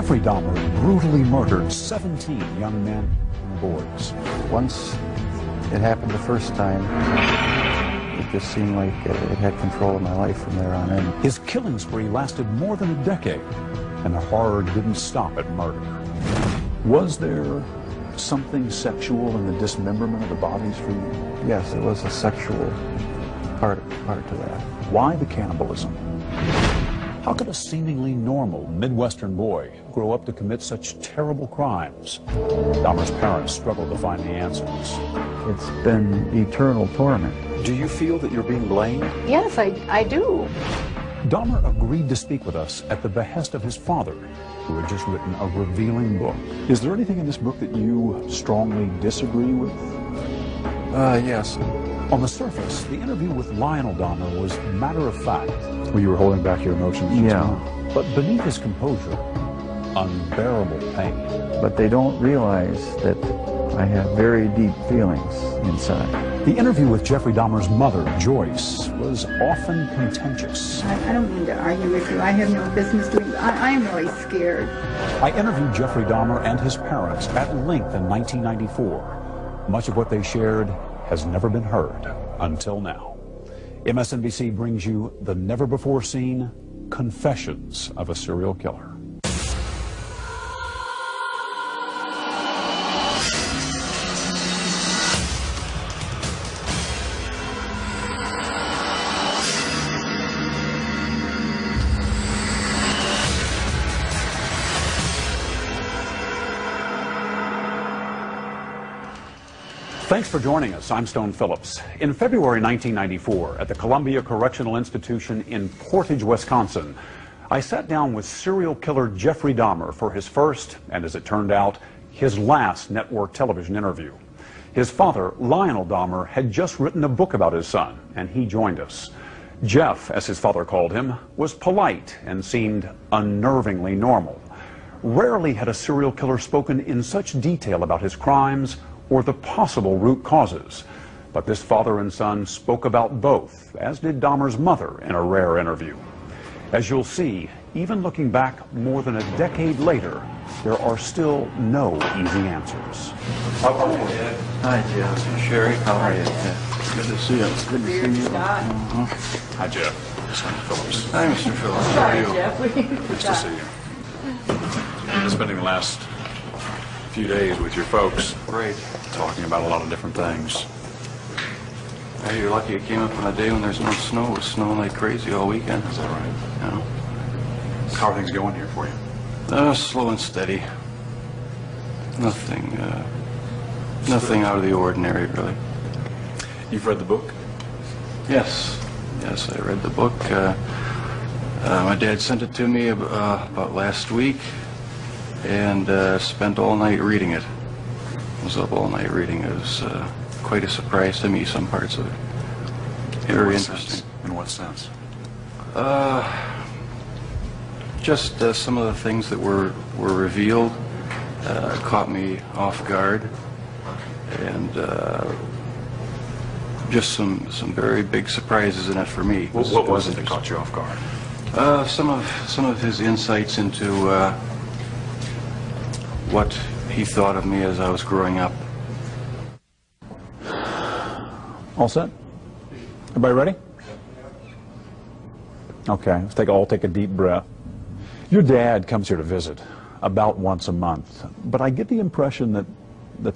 Jeffrey Dahmer brutally murdered 17 young men and boys. Once it happened the first time, it just seemed like it had control of my life from there on in. His killing spree lasted more than a decade, and the horror didn't stop at murder. Was there something sexual in the dismemberment of the bodies for you? Yes, it was a sexual part to that. Why the cannibalism? How could a seemingly normal Midwestern boy grow up to commit such terrible crimes? Dahmer's parents struggled to find the answers. It's been eternal torment. Do you feel that you're being blamed? Yes, I do. Dahmer agreed to speak with us at the behest of his father, who had just written a revealing book. Is there anything in this book that you strongly disagree with? Yes. On the surface, the interview with Lionel Dahmer was matter of fact. Well, you were holding back your emotions. Yeah. But beneath his composure, unbearable pain. But they don't realize that I have very deep feelings inside. The interview with Jeffrey Dahmer's mother, Joyce, was often contentious. I don't mean to argue with you. I have no business doing. I am really scared. I interviewed Jeffrey Dahmer and his parents at length in 1994. Much of what they shared has never been heard until now. MSNBC brings you the never-before-seen confessions of a serial killer. Thanks for joining us. I'm Stone Phillips. In February 1994, at the Columbia Correctional Institution in Portage, Wisconsin, I sat down with serial killer Jeffrey Dahmer for his first, and as it turned out, his last network television interview. His father, Lionel Dahmer, had just written a book about his son, and he joined us. Jeff, as his father called him, was polite and seemed unnervingly normal. Rarely had a serial killer spoken in such detail about his crimes or the possible root causes. But this father and son spoke about both, as did Dahmer's mother in a rare interview. As you'll see, even looking back more than a decade later, there are still no easy answers. How are you, Dad? Hi, Jeff. Sherry, how are you? Yeah. Good to see you. Good to see you. Hi, Jeff. Mr. Phillips. Hi, Mr. Phillips. How are you? Nice to see you. Been spending the last few days with your folks. Great. Talking about a lot of different things. Hey, you're lucky it came up on a day when there's no snow. It was snowing like crazy all weekend. Is that right? Yeah. How are things going here for you? Slow and steady. Nothing out of the ordinary, really. You've read the book? Yes. Yes, I read the book. My dad sent it to me about last week, and spent all night reading it. I was up all night reading it. It was quite a surprise to me, some parts of it. Very interesting. In what sense? Just some of the things that were revealed caught me off guard, and just some very big surprises in it for me. What was it that caught you off guard? Some of his insights into what he thought of me as I was growing up. All set? Everybody ready? Okay, let's all take a deep breath. Your dad comes here to visit about once a month, but I get the impression that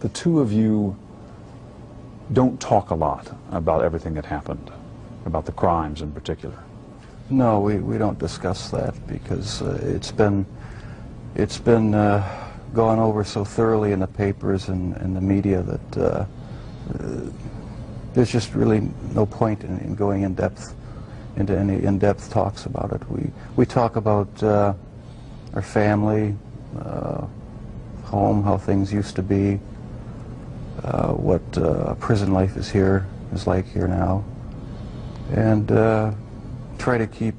the two of you don't talk a lot about everything that happened, about the crimes in particular. No, we don't discuss that because it's been gone over so thoroughly in the papers and the media that there's just really no point in going into any in-depth talks about it. We talk about our family, home, how things used to be, what prison life is like here now, and try to keep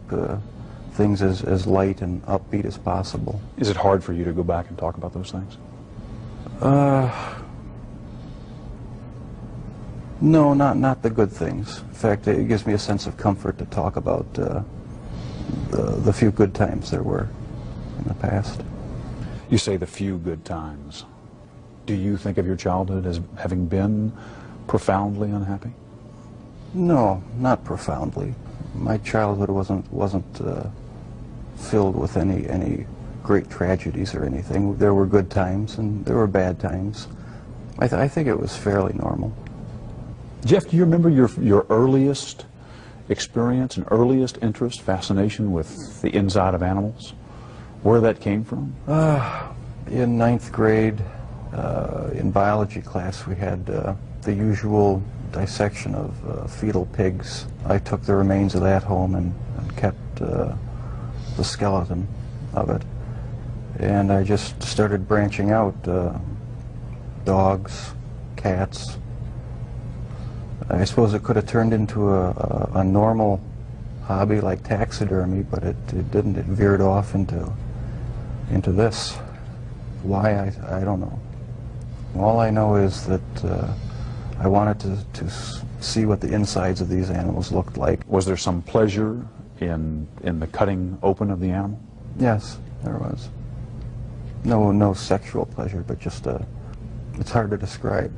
things as light and upbeat as possible. Is it hard for you to go back and talk about those things? No, not the good things. In fact, it gives me a sense of comfort to talk about the few good times there were in the past. You say the few good times. Do you think of your childhood as having been profoundly unhappy? No, not profoundly. My childhood wasn't filled with any great tragedies or anything. There were good times and there were bad times. I think it was fairly normal. Jeff, do you remember your earliest experience and earliest interest, fascination with the inside of animals? Where that came from? In ninth grade, in biology class, we had the usual dissection of fetal pigs. I took the remains of that home and kept the skeleton of it. And I just started branching out, dogs, cats. I suppose it could have turned into a normal hobby like taxidermy, but it didn't. It veered off into this. Why, I don't know. All I know is that I wanted to see what the insides of these animals looked like. Was there some pleasure in the cutting open of the animal? Yes, there was. No sexual pleasure, but just it's hard to describe.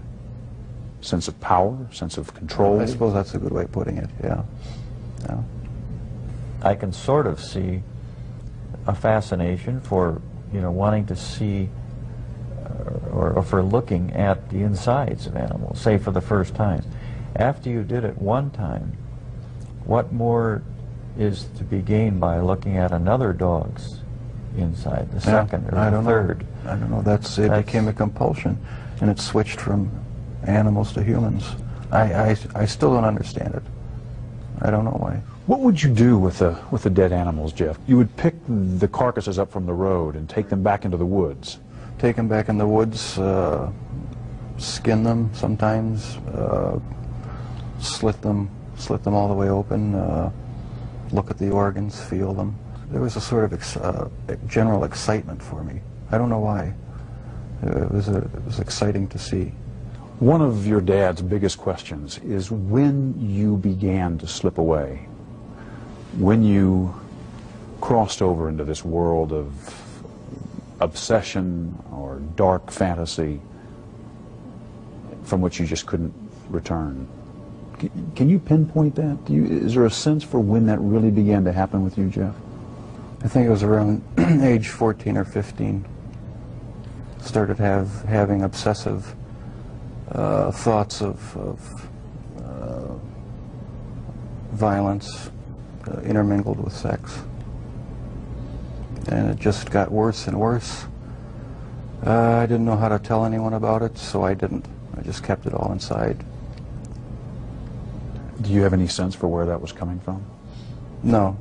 Sense of power, sense of control? I suppose that's a good way of putting it, yeah. Yeah. I can sort of see a fascination for, wanting to see or for looking at the insides of animals, say for the first time. After you did it one time, what more is to be gained by looking at another dog's inside, the second or the third? I don't know. It became a compulsion, and it switched from animals to humans. I still don't understand it. I don't know why. What would you do with the dead animals, Jeff? You would pick the carcasses up from the road and take them back into the woods. Take them back in the woods, skin them sometimes, slit them all the way open, look at the organs, feel them. There was a sort of general excitement for me. I don't know why. It was exciting to see. One of your dad's biggest questions is when you began to slip away, when you crossed over into this world of obsession or dark fantasy from which you just couldn't return. Can you pinpoint that? Is there a sense for when that really began to happen with you, Jeff? I think it was around age 14 or 15. Started having obsessive thoughts of violence intermingled with sex. And it just got worse and worse. I didn't know how to tell anyone about it, so I didn't. I just kept it all inside. Do you have any sense for where that was coming from? No.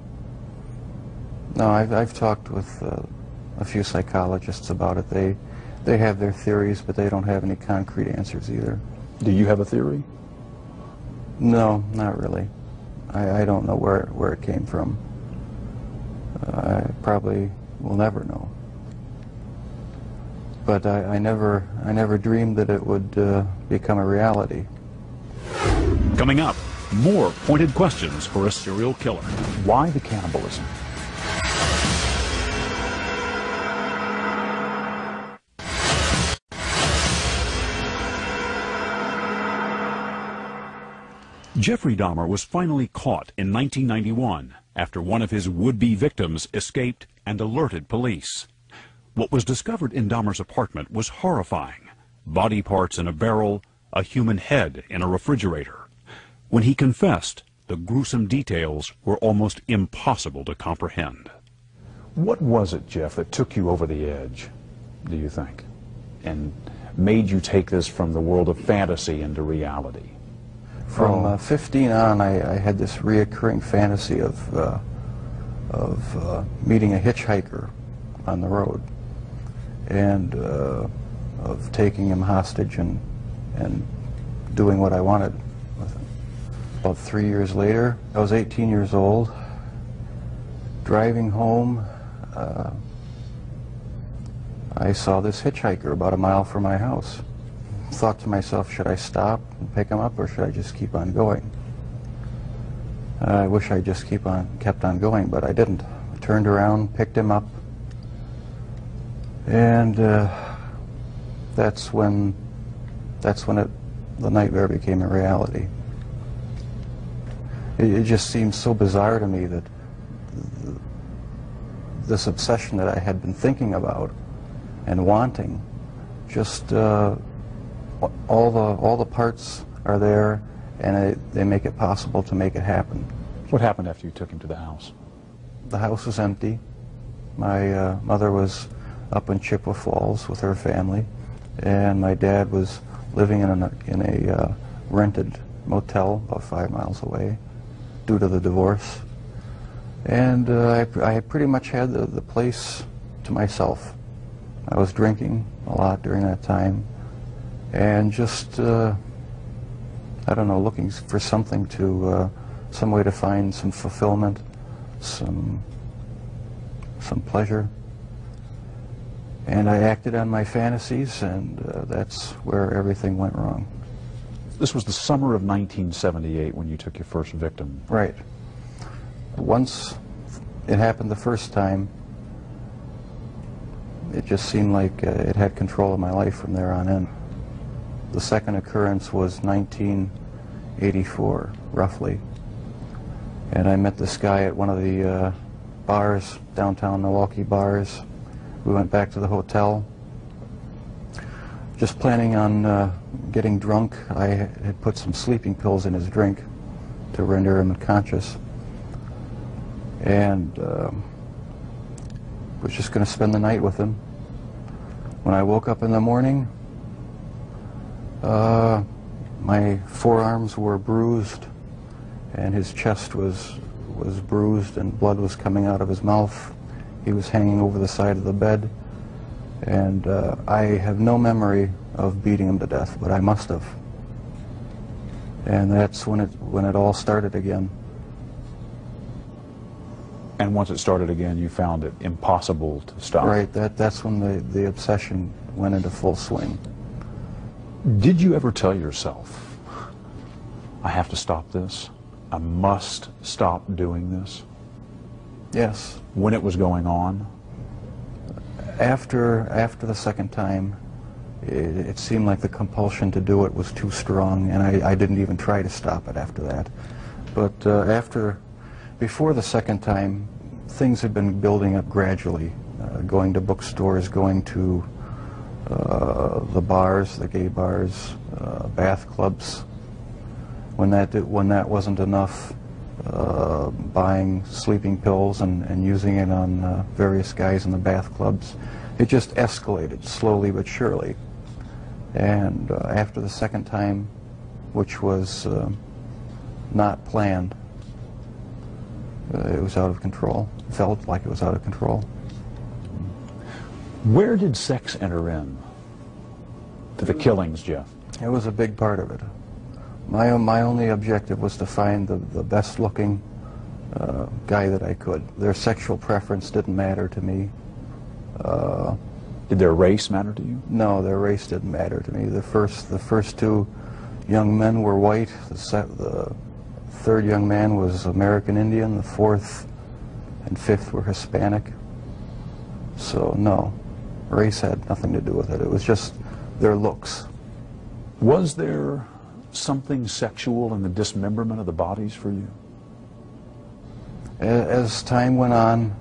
No, I've talked with a few psychologists about it. They have their theories, but they don't have any concrete answers either. Do you have a theory? No, not really. I don't know where it came from. I probably will never know. But I never dreamed that it would become a reality. Coming up, more pointed questions for a serial killer. Why the cannibalism? Jeffrey Dahmer was finally caught in 1991 after one of his would-be victims escaped and alerted police. What was discovered in Dahmer's apartment was horrifying. Body parts in a barrel, a human head in a refrigerator. When he confessed, the gruesome details were almost impossible to comprehend. What was it, Jeff, that took you over the edge, do you think, and made you take this from the world of fantasy into reality? From 15 on, I had this reoccurring fantasy of meeting a hitchhiker on the road and of taking him hostage and doing what I wanted with him. About 3 years later, I was 18 years old, driving home. I saw this hitchhiker about a mile from my house. Thought to myself, should I stop and pick him up or should I just keep on going? I wish I just kept on going, but I didn't. I turned around, picked him up, And that's when the nightmare became a reality. It just seems so bizarre to me that this obsession that I had been thinking about and wanting, just all the parts are there, and they make it possible to make it happen. What happened after you took him to the house? The house was empty. My mother was up in Chippewa Falls with her family, and my dad was living in a rented motel about 5 miles away due to the divorce. And I pretty much had the place to myself. I was drinking a lot during that time, and just, I don't know, looking for something to, some way to find some fulfillment, some pleasure. And I acted on my fantasies, and that's where everything went wrong. This was the summer of 1978 when you took your first victim. Right. Once it happened the first time, it just seemed like it had control of my life from there on in. The second occurrence was 1984, roughly. And I met this guy at one of the bars, downtown Milwaukee bars. We went back to the hotel, just planning on getting drunk. I had put some sleeping pills in his drink to render him unconscious, and was just going to spend the night with him. When I woke up in the morning, my forearms were bruised, and his chest was bruised, and blood was coming out of his mouth. He was hanging over the side of the bed, and I have no memory of beating him to death, but I must have. And that's when it all started again. And once it started again, you found it impossible to stop. Right, that's when the obsession went into full swing. Did you ever tell yourself, I have to stop this? I must stop doing this? Yes. When it was going on? After the second time, it seemed like the compulsion to do it was too strong, and I didn't even try to stop it after that. But before the second time, things had been building up gradually, going to bookstores, going to the bars, the gay bars, bath clubs. When that wasn't enough, buying sleeping pills and using it on various guys in the bath clubs. It just escalated slowly but surely. And after the second time, which was not planned, it was out of control. It felt like it was out of control. Where did sex enter in to the killings, Jeff? It was a big part of it. My only objective was to find the best looking guy that I could. Their sexual preference didn't matter to me. Did their race matter to you? No, their race didn't matter to me. The first two young men were white. The third young man was American Indian. The fourth and fifth were Hispanic. So no, race had nothing to do with it. It was just their looks. Was there something sexual in the dismemberment of the bodies for you? As time went on,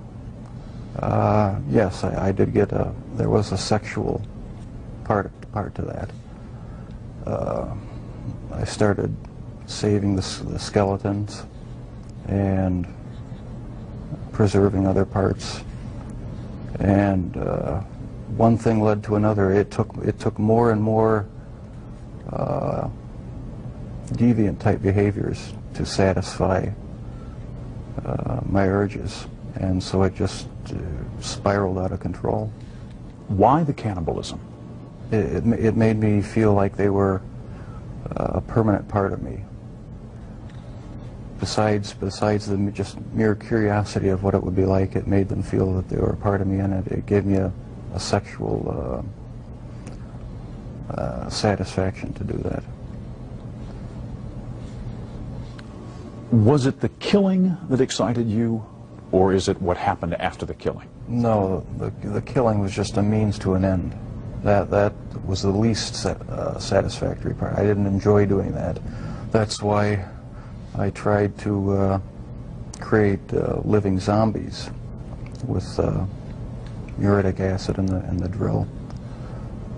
yes, I did get there was a sexual part to that. I started saving the skeletons and preserving other parts, and one thing led to another. It took more and more deviant type behaviors to satisfy my urges, and so it just spiraled out of control. Why the cannibalism? It made me feel like they were a permanent part of me. Besides the just mere curiosity of what it would be like, it made them feel that they were a part of me, and it gave me a sexual satisfaction to do that. Was it the killing that excited you, or is it what happened after the killing? No, the killing was just a means to an end. That was the least satisfactory part. I didn't enjoy doing that. That's why I tried to create living zombies with uric acid in the drill,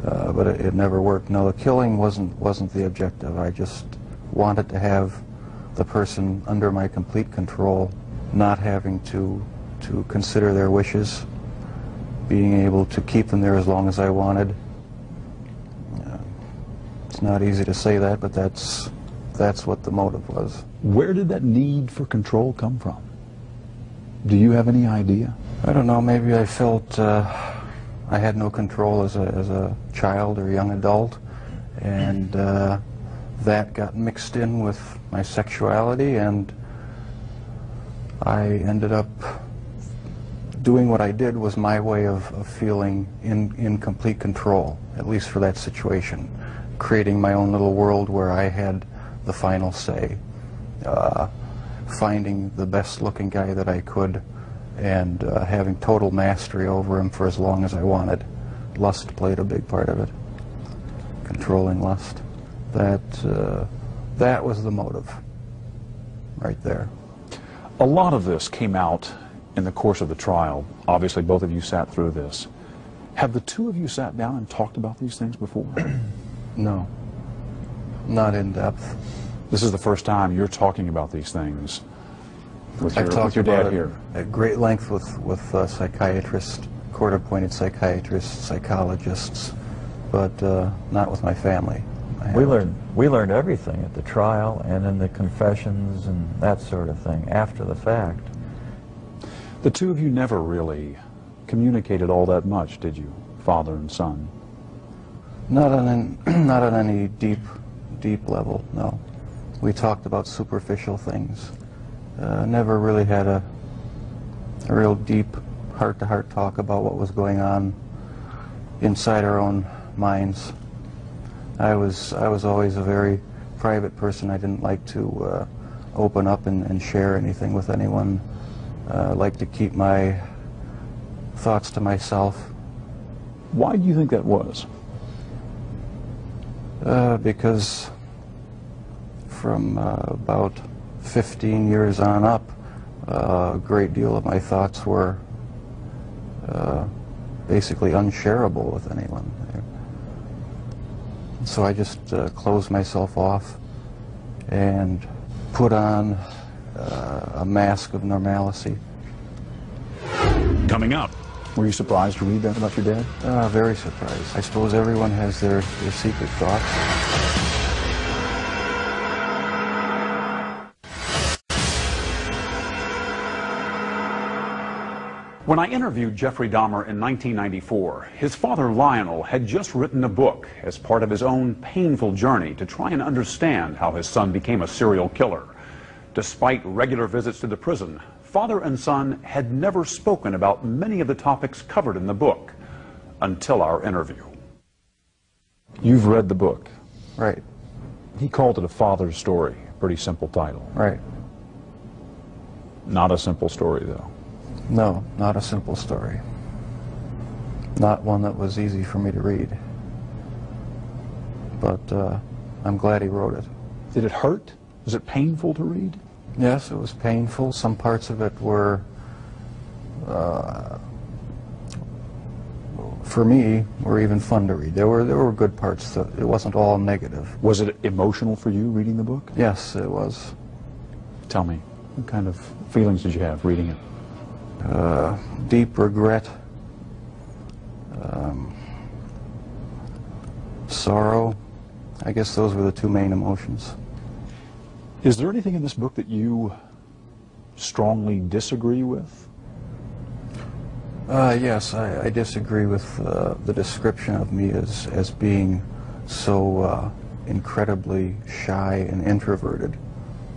but it never worked. No, the killing wasn't the objective. I just wanted to have the person under my complete control, not having to consider their wishes, being able to keep them there as long as I wanted. It's not easy to say that, but that's what the motive was. Where did that need for control come from? Do you have any idea? I don't know, maybe I felt I had no control as a child or young adult, and that got mixed in with my sexuality, and I ended up doing what I did was my way of feeling in complete control, at least for that situation, creating my own little world where I had the final say, finding the best looking guy that I could, and having total mastery over him for as long as I wanted. Lust played a big part of it, controlling lust. That was the motive right there. A lot of this came out in the course of the trial. Obviously, both of you sat through this. Have the two of you sat down and talked about these things before? No, not in depth. This is the first time you're talking about these things with I've talked your about dad it here. at great length with psychiatrists, court-appointed psychiatrists, psychologists, but not with my family. We learned everything at the trial and in the confessions and that sort of thing after the fact. The two of you never really communicated all that much, did you, father and son? Not on any deep level, no. We talked about superficial things. Never really had a real deep heart-to-heart talk about what was going on inside our own minds. I was always a very private person. I didn't like to open up and share anything with anyone. I like to keep my thoughts to myself. Why do you think that was? Because from about 15 years on up, a great deal of my thoughts were basically unshareable with anyone. So I just closed myself off and put on a mask of normalcy. Coming up, were you surprised to read that about your dad? Very surprised. I suppose everyone has their secret thoughts. When I interviewed Jeffrey Dahmer in 1994, his father Lionel had just written a book as part of his own painful journey to try and understand how his son became a serial killer. Despite regular visits to the prison, father and son had never spoken about many of the topics covered in the book until our interview. You've read the book. Right. He called it a father's story. Pretty simple title. Right. Not a simple story, though. No, not a simple story. Not one that was easy for me to read. But I'm glad he wrote it. Did it hurt? Was it painful to read? Yes, it was painful. Some parts of it were, for me, were even fun to read. There were good parts. It wasn't all negative. Was it emotional for you reading the book? Yes, it was. Tell me, what kind of feelings did you have reading it? Deep regret, sorrow. I guess those were the two main emotions. Is there anything in this book that you strongly disagree with? Yes, I disagree with the description of me as being so incredibly shy and introverted,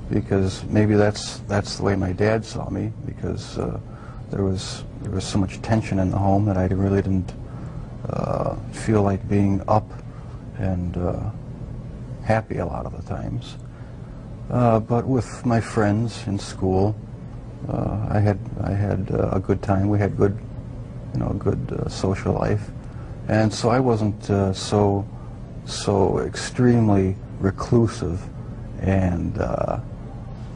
because maybe that's the way my dad saw me, because there was so much tension in the home that I really didn't feel like being up and happy a lot of the times. But with my friends in school, I had a good time. We had good you know, a good social life. And so I wasn't so extremely reclusive and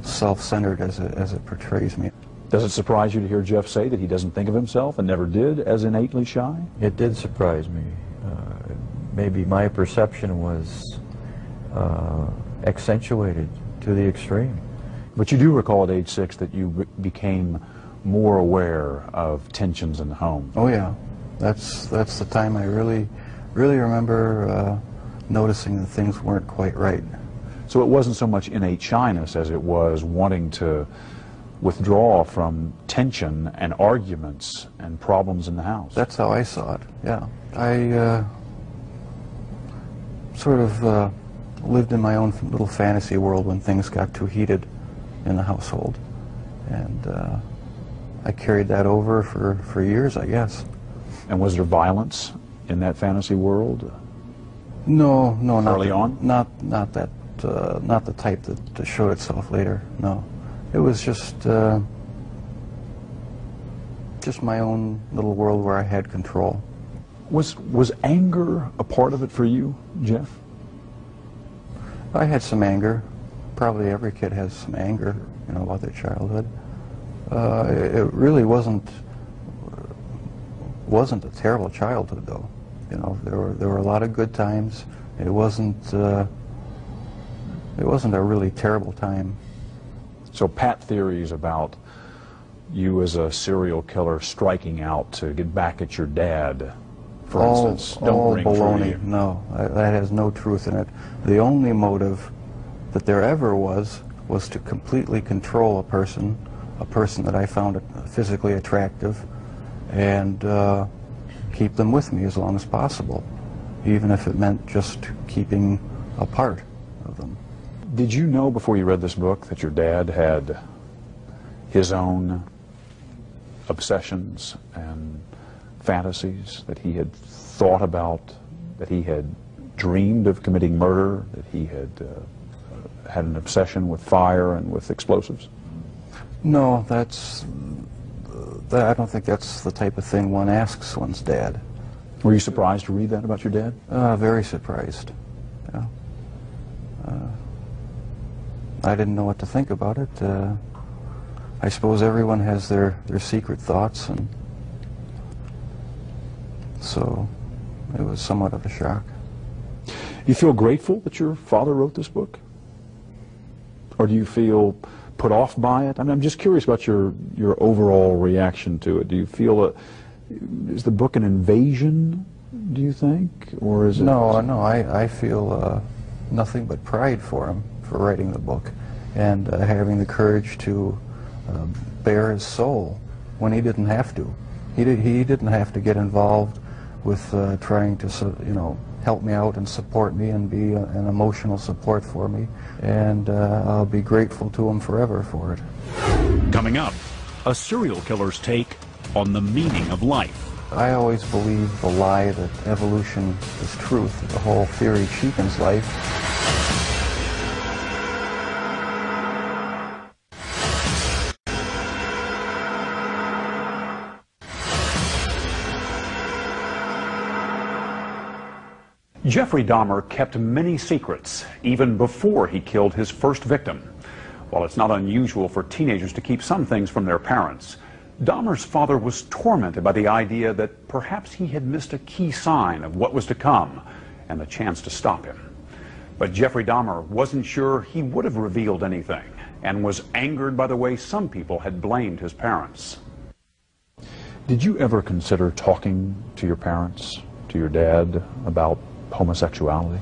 self-centered as it portrays me. Does it surprise you to hear Jeff say that he doesn't think of himself and never did as innately shy? It did surprise me. Maybe my perception was accentuated to the extreme. But you do recall at age 6 that you became more aware of tensions in the home. Oh yeah, that's the time I really remember noticing that things weren't quite right. So it wasn't so much innate shyness as it was wanting to withdraw from tension and arguments and problems in the house. That's how I saw it, yeah. I sort of lived in my own little fantasy world when things got too heated in the household. And I carried that over for years, I guess. And was there violence in that fantasy world? No, not early on? Not that, not the type that showed itself later, no. It was just my own little world where I had control. Was anger a part of it for you, Jeff? I had some anger. Probably every kid has some anger, you know, about their childhood. It really wasn't a terrible childhood, though. You know, there were a lot of good times. It wasn't a really terrible time. So pat theories about you as a serial killer striking out to get back at your dad, for instance, don't ring true to you. No, that has no truth in it. The only motive that there ever was to completely control a person that I found physically attractive, and keep them with me as long as possible, even if it meant just keeping a part of them. Did you know before you read this book that your dad had his own obsessions and fantasies, that he had thought about, that he had dreamed of committing murder, that he had had an obsession with fire and with explosives? No, I don't think that's the type of thing one asks one's dad. Were you surprised to read that about your dad? Very surprised. Yeah. I didn't know what to think about it. I suppose everyone has their secret thoughts, and so it was somewhat of a shock. You feel grateful that your father wrote this book? Or do you feel put off by it? I mean, I'm just curious about your overall reaction to it. Do you feel is the book an invasion, do you think? Or is it... No, I feel nothing but pride for him for writing the book, and having the courage to bare his soul when he didn't have to. He didn't have to get involved with trying to, you know, help me out and support me and be an emotional support for me, and I'll be grateful to him forever for it. Coming up, a serial killer's take on the meaning of life. I always believe the lie that evolution is truth. The whole theory cheapens life. Jeffrey Dahmer kept many secrets, even before he killed his first victim. While it's not unusual for teenagers to keep some things from their parents, Dahmer's father was tormented by the idea that perhaps he had missed a key sign of what was to come and the chance to stop him. But Jeffrey Dahmer wasn't sure he would have revealed anything, and was angered by the way some people had blamed his parents. Did you ever consider talking to your parents, to your dad, about homosexuality?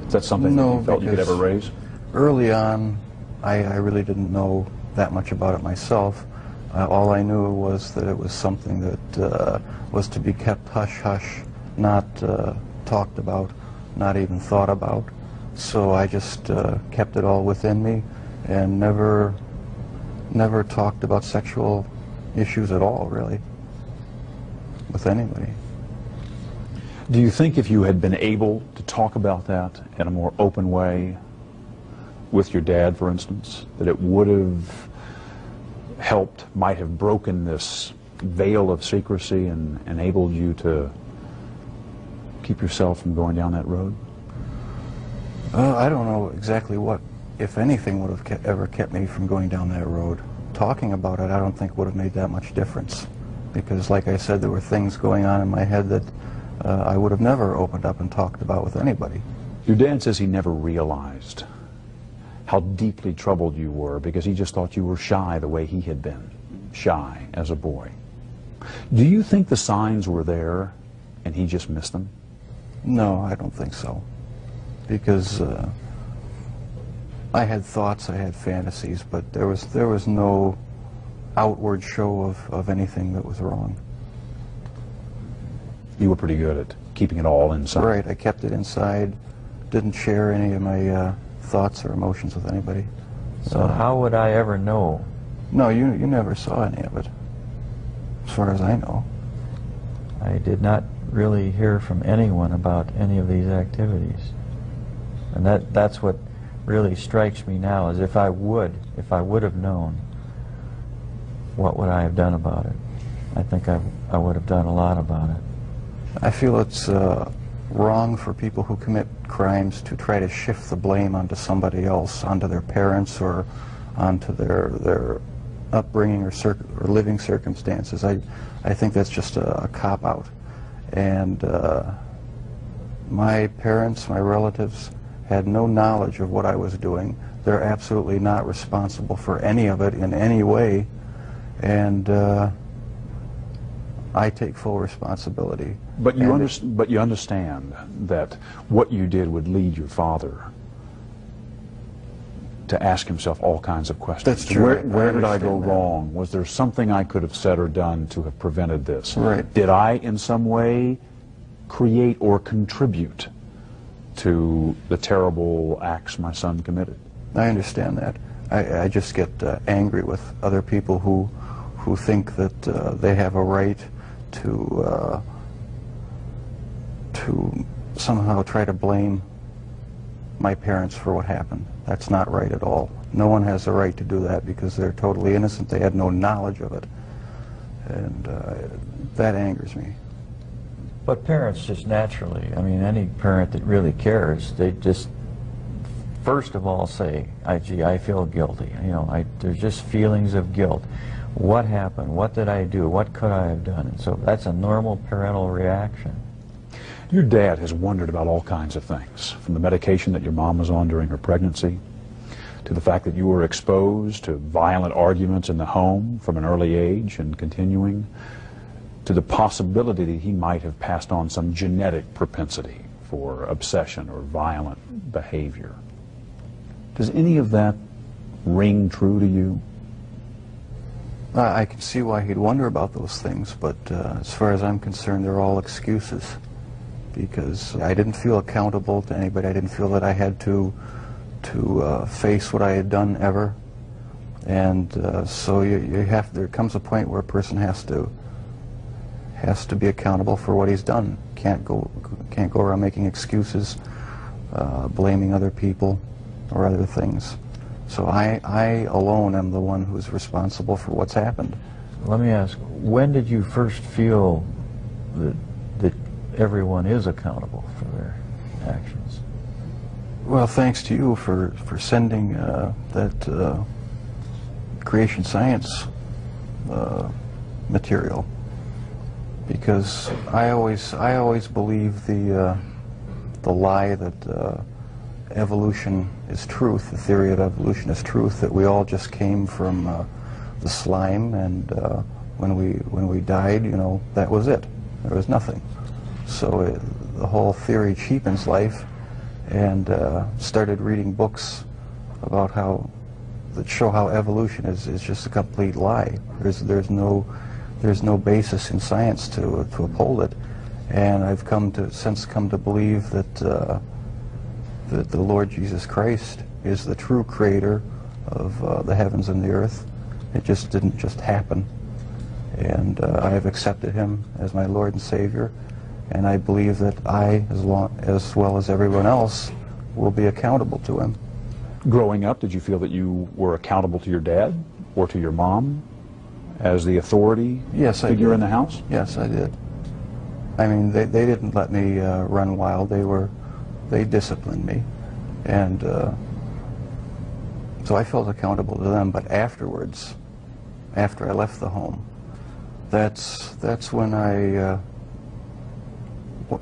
Is that something that you felt you could ever raise? Early on, I really didn't know that much about it myself. All I knew was that it was something that was to be kept hush-hush, not talked about, not even thought about. So I just kept it all within me and never talked about sexual issues at all, really, with anybody. Do you think if you had been able to talk about that in a more open way with your dad, for instance, that it would have helped, might have broken this veil of secrecy and enabled you to keep yourself from going down that road? I don't know exactly what, if anything, would have ever kept me from going down that road. Talking about it, I don't think would have made that much difference, because, like I said, there were things going on in my head that I would have never opened up and talked about with anybody. Your dad says he never realized how deeply troubled you were because he just thought you were shy the way he had been, shy as a boy. Do you think the signs were there and he just missed them? No, I don't think so, because I had thoughts, I had fantasies, but there was no outward show of anything that was wrong. You were pretty good at keeping it all inside. Right, I kept it inside, didn't share any of my thoughts or emotions with anybody. So how would I ever know? No, you never saw any of it, as far as I know. I did not really hear from anyone about any of these activities. And that's what really strikes me now, is if I would have known, what would I have done about it? I think I would have done a lot about it. I feel it's wrong for people who commit crimes to try to shift the blame onto somebody else, onto their parents or onto their upbringing or living circumstances. I think that's just a cop-out. And my parents, my relatives, had no knowledge of what I was doing. They're absolutely not responsible for any of it in any way. And I take full responsibility. But you understand that what you did would lead your father to ask himself all kinds of questions. That's true. Where did I go wrong? Was there something I could have said or done to have prevented this? Right. Did I, in some way, create or contribute to the terrible acts my son committed? I understand that. I just get angry with other people who think that they have a right to somehow try to blame my parents for what happened. That's not right at all. No one has a right to do that because they're totally innocent. They had no knowledge of it. And that angers me. But parents just naturally, I mean, any parent that really cares, they just first of all say, gee, I feel guilty. You know, there's just feelings of guilt. What happened? What did I do? What could I have done? And so that's a normal parental reaction. Your dad has wondered about all kinds of things, from the medication that your mom was on during her pregnancy, to the fact that you were exposed to violent arguments in the home from an early age and continuing, to the possibility that he might have passed on some genetic propensity for obsession or violent behavior. Does any of that ring true to you? I can see why he'd wonder about those things, but as far as I'm concerned, they're all excuses. Because I didn't feel accountable to anybody. I didn't feel that I had to face what I had done ever. And so there comes a point where a person has to be accountable for what he's done. Can't go around making excuses, blaming other people or other things. So I alone am the one who's responsible for what's happened. Let me ask, when did you first feel that everyone is accountable for their actions? Well, thanks to you for sending that creation science material, because I always believe the lie that evolution is truth, the theory of evolution is truth, that we all just came from the slime, and when we died, you know, that was it. There was nothing. So the whole theory cheapens life, and started reading books about that show how evolution is just a complete lie. There's no basis in science to uphold it, and I've since come to believe that the Lord Jesus Christ is the true creator of the heavens and the earth. It just didn't just happen, and I have accepted Him as my Lord and Savior. And I believe that I, as well as everyone else, will be accountable to Him. Growing up, did you feel that you were accountable to your dad or to your mom as the authority Yes, I figure did. in the house? Yes, I did. I mean, they didn't let me run wild. They disciplined me, and so I felt accountable to them. But afterwards, after I left the home, that's when I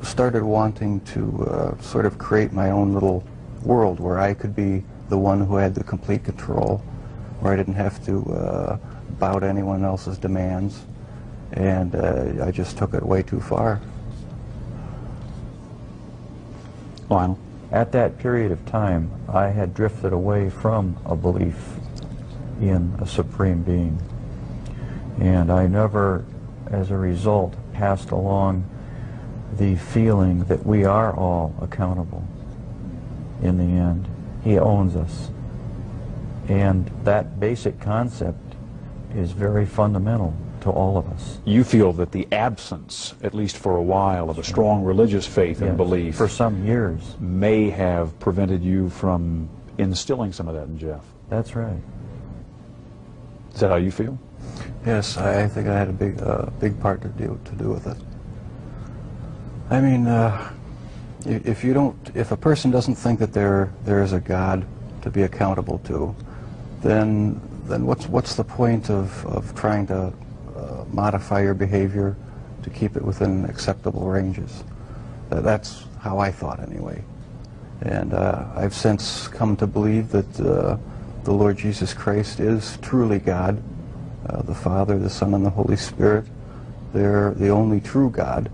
started wanting to sort of create my own little world where I could be the one who had the complete control, where I didn't have to bow to anyone else's demands, and I just took it way too far. Lionel? At that period of time, I had drifted away from a belief in a supreme being. And I never, as a result, passed along the feeling that we are all accountable in the end. He owns us. And that basic concept is very fundamental to all of us. You feel that the absence, at least for a while, of a strong religious faith and Yes, belief for some years. may have prevented you from instilling some of that in Jeff. That's right. Is that how you feel? Yes, I think I had a big part to do with it. I mean, if a person doesn't think that there is a God to be accountable to, then what's the point of trying to modify your behavior to keep it within acceptable ranges? That's how I thought anyway. And I've since come to believe that the Lord Jesus Christ is truly God, the Father, the Son, and the Holy Spirit. They're the only true God.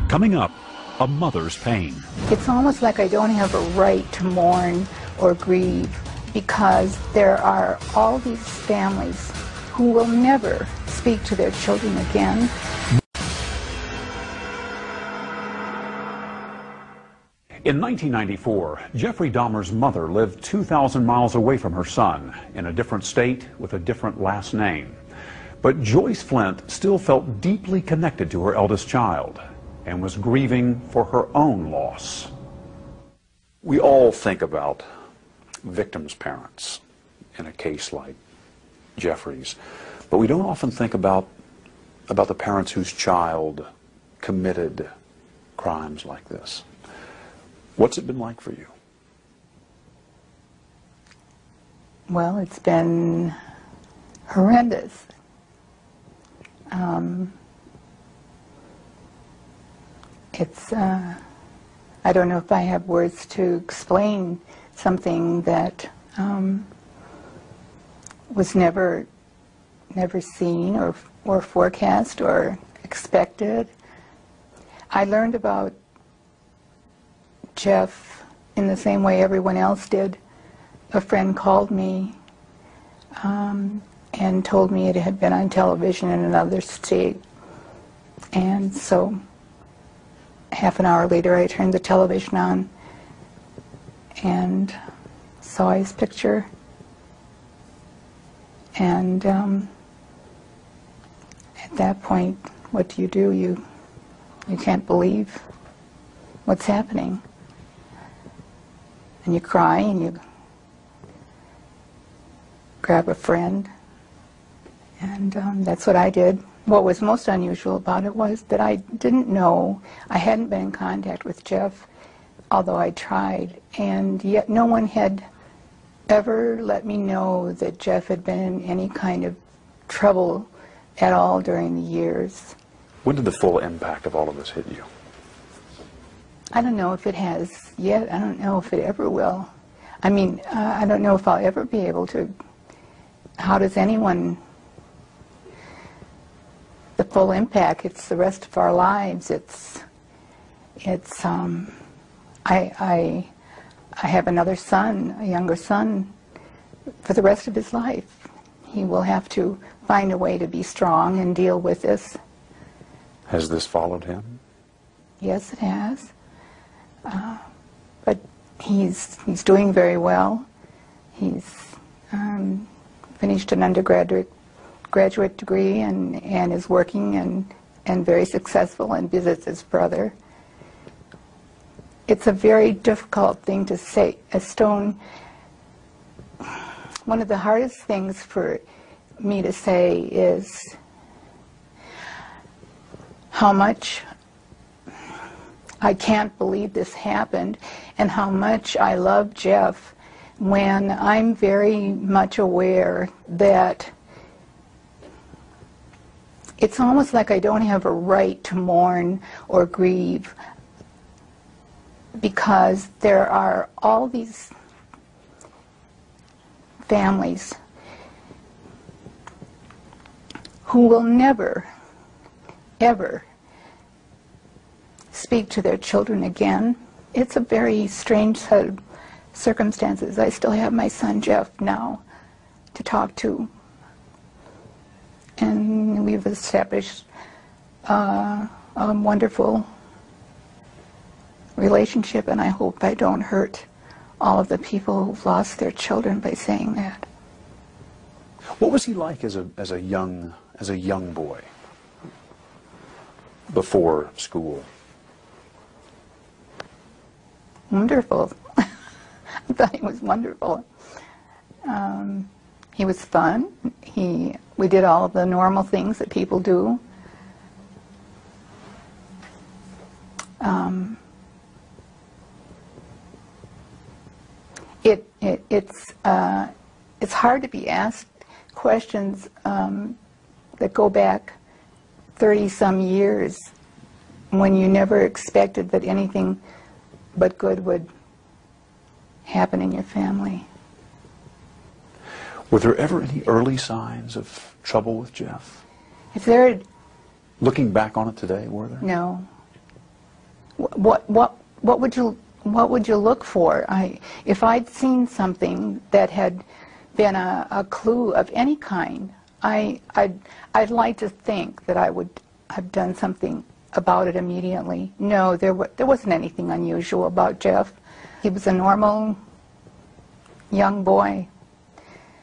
Coming up, a mother's pain. It's almost like I don't have a right to mourn or grieve because there are all these families who will never speak to their children again. In 1994, Jeffrey Dahmer's mother lived 2,000 miles away from her son, in a different state with a different last name. But Joyce Flint still felt deeply connected to her eldest child and was grieving for her own loss. We all think about victims' parents in a case like Jeffrey's, but we don't often think about the parents whose child committed crimes like this. What's it been like for you? Well, it's been horrendous. I don't know if I have words to explain something that was never seen or forecast or expected. I learned about Jeff in the same way everyone else did. A friend called me and told me it had been on television in another state. And so half an hour later I turned the television on and saw his picture. And at that point, what do? You can't believe what's happening. And you cry and you grab a friend. And that's what I did. What was most unusual about it was that I didn't know, I hadn't been in contact with Jeff, although I tried, and yet no one had ever let me know that Jeff had been in any kind of trouble at all during the years. When did the full impact of all of this hit you? I don't know if it has yet. I don't know if it ever will. I mean, I don't know if I'll ever be able to. How does anyone? The full impact, it's the rest of our lives. I have another son, a younger son, for the rest of his life. He will have to find a way to be strong and deal with this. Has this followed him? Yes, it has. But he's doing very well. He's finished an graduate degree and is working and very successful and visits his brother. It's a very difficult thing to say. One of the hardest things for me to say is how much I can't believe this happened, and how much I love Jeff, when I'm very much aware that it's almost like I don't have a right to mourn or grieve, because there are all these families who will never, ever speak to their children again. It's a very strange set of circumstances. I still have my son Jeff now to talk to, and we've established a wonderful relationship, and I hope I don't hurt all of the people who've lost their children by saying that. What was he like as a young boy before school? Wonderful. I thought he was wonderful. He was fun. We did all of the normal things that people do. It's hard to be asked questions that go back 30-some years when you never expected that anything but good would happen in your family. Were there ever any early signs of trouble with Jeff? If there, Looking back on it today, were there? no. What would you look for? If I'd seen something that had been a clue of any kind, I'd like to think that I would have done something about it immediately. No, there wasn't anything unusual about Jeff. He was a normal young boy.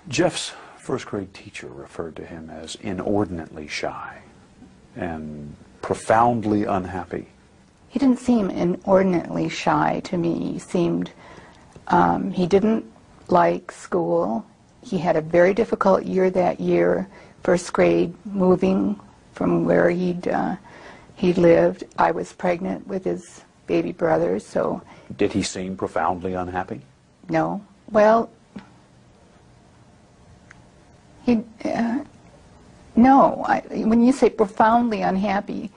Jeff's first grade teacher referred to him as inordinately shy and profoundly unhappy. He didn't seem inordinately shy to me. He seemed, he didn't like school. He had a very difficult year that year, first grade, moving from where he'd lived. I was pregnant with his baby brother, so... Did he seem profoundly unhappy? No. Well, no. When you say profoundly unhappy,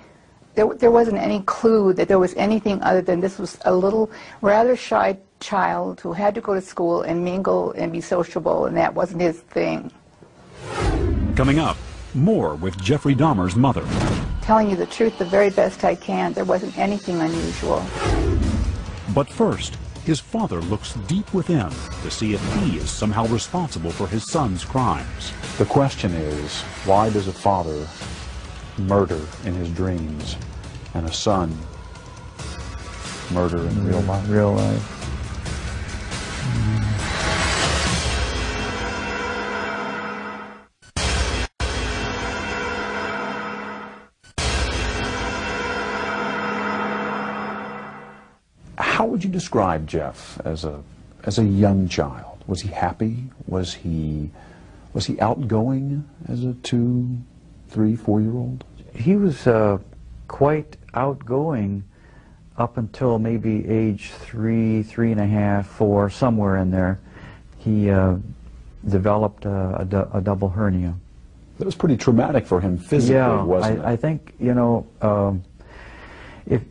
there wasn't any clue that there was anything other than this was a little rather shy child who had to go to school and mingle and be sociable, and that wasn't his thing. Coming up, more with Jeffrey Dahmer's mother. Telling you the truth the very best I can, there wasn't anything unusual. But first, his father looks deep within to see if he is somehow responsible for his son's crimes. The question is, why does a father murder in his dreams and a son murder in real life? Real life. How would you describe Jeff as a young child? Was he happy? Was he outgoing as a 2, 3, 4-year-old? He was quite outgoing up until maybe age 3, 3.5, 4, somewhere in there. He developed a double hernia. That was pretty traumatic for him physically, wasn't it? I think, you know, if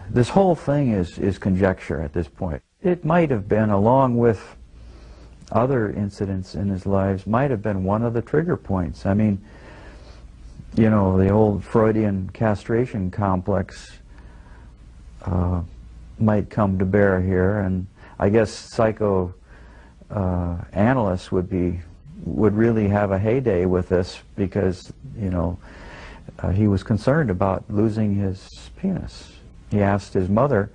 this whole thing is conjecture at this point. It might have been, along with other incidents in his lives, might have been one of the trigger points. I mean, you know, the old Freudian castration complex might come to bear here, and I guess psychoanalysts would really have a heyday with this, because, you know, he was concerned about losing his penis. He asked his mother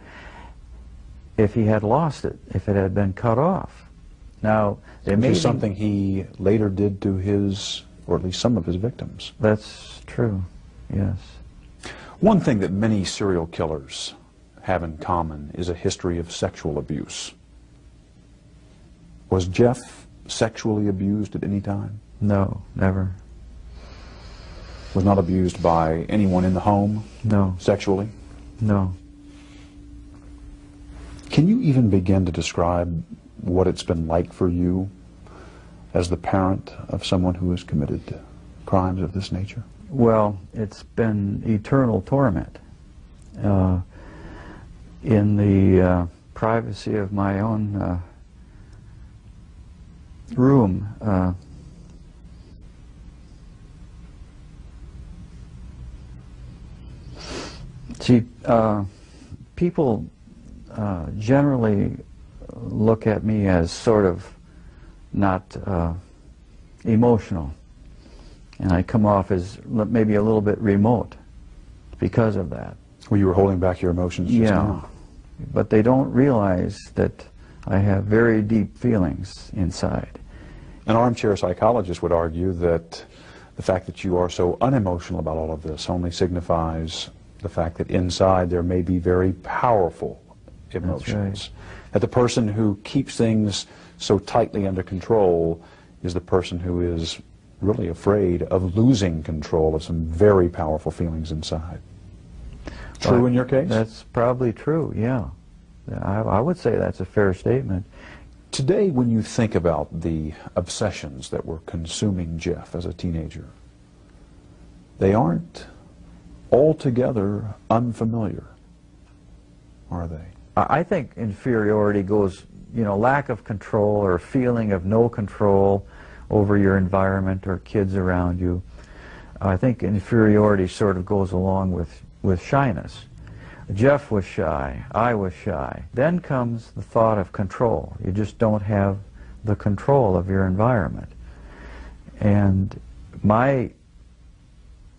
if he had lost it, if it had been cut off. Now, there may be something he later did to his, or at least some of his victims. That's true, yes. One thing that many serial killers have in common is a history of sexual abuse. Was Jeff sexually abused at any time? No, never. Was not abused by anyone in the home? No. Sexually? No. Can you even begin to describe what it's been like for you as the parent of someone who has committed crimes of this nature? Well, it's been eternal torment. In the privacy of my own room, see, people generally look at me as sort of not emotional, and I come off as maybe a little bit remote because of that. Well, you were holding back your emotions just now. But they don't realize that I have very deep feelings inside. An armchair psychologist would argue that the fact that you are so unemotional about all of this only signifies the fact that inside there may be very powerful emotions. That the person who keeps things so tightly under control is the person who is really afraid of losing control of some very powerful feelings inside. True in your case? That's probably true, yeah. I would say that's a fair statement. Today, when you think about the obsessions that were consuming Jeff as a teenager, they aren't altogether unfamiliar, are they? I think inferiority goes, you know, lack of control or feeling of no control over your environment or kids around you. I think inferiority sort of goes along with shyness. Jeff was shy, I was shy. Then comes the thought of control. You just don't have the control of your environment. And my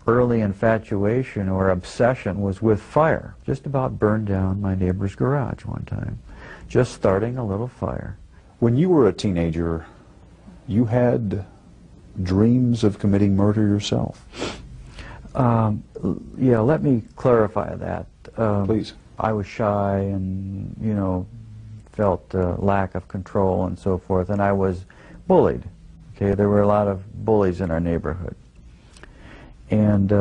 early infatuation or obsession was with fire. Just about burned down my neighbor's garage one time. Just starting a little fire. When you were a teenager, you had dreams of committing murder yourself. Yeah, let me clarify that. Please. I was shy and, you know, felt lack of control and so forth, and I was bullied. Okay, there were a lot of bullies in our neighborhood. And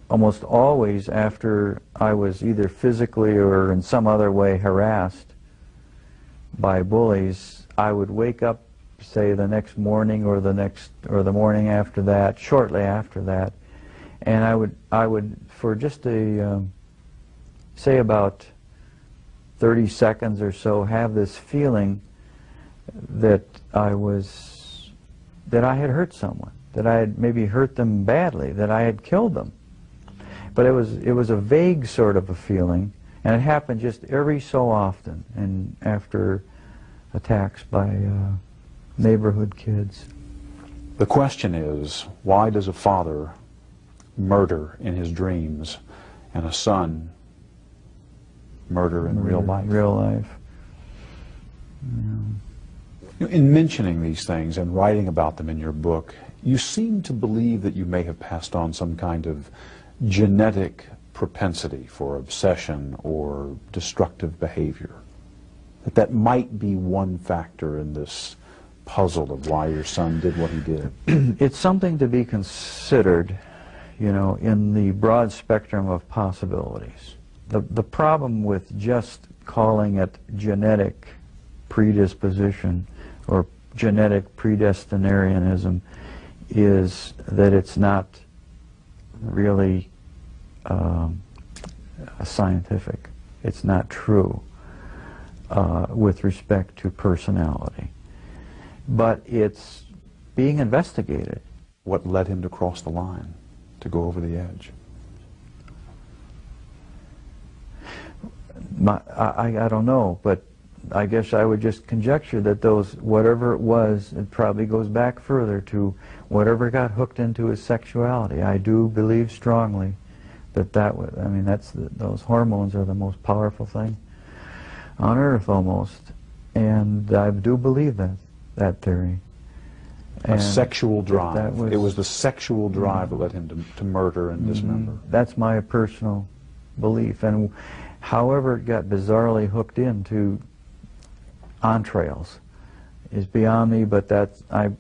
almost always after I was either physically or in some other way harassed by bullies, I would wake up, say, the next morning or the morning after that, shortly after that, and I would for just a say about 30 seconds or so have this feeling that I had hurt someone, that I had maybe hurt them badly, that I had killed them. But it was a vague sort of a feeling, and it happened just every so often, and after attacks by neighborhood kids. The question is, why does a father murder in his dreams and a son murder in real life? Real life. Yeah. In mentioning these things and writing about them in your book, you seem to believe that you may have passed on some kind of genetic propensity for obsession or destructive behavior. That might be one factor in this puzzle of why your son did what he did. It's something to be considered, you know, in the broad spectrum of possibilities. The problem with just calling it genetic predisposition or genetic predestinarianism is that it's not really scientific. It's not true with respect to personality. But it's being investigated. What led him to cross the line, to go over the edge? I don't know, but I guess I would just conjecture that whatever it was, it probably goes back further to whatever got hooked into his sexuality. I do believe strongly that was, I mean, those hormones are the most powerful thing on earth almost, and I do believe that theory. A sexual drive. It was the sexual drive that led him to murder and dismember. That's my personal belief, and however it got bizarrely hooked into entrails is beyond me, but I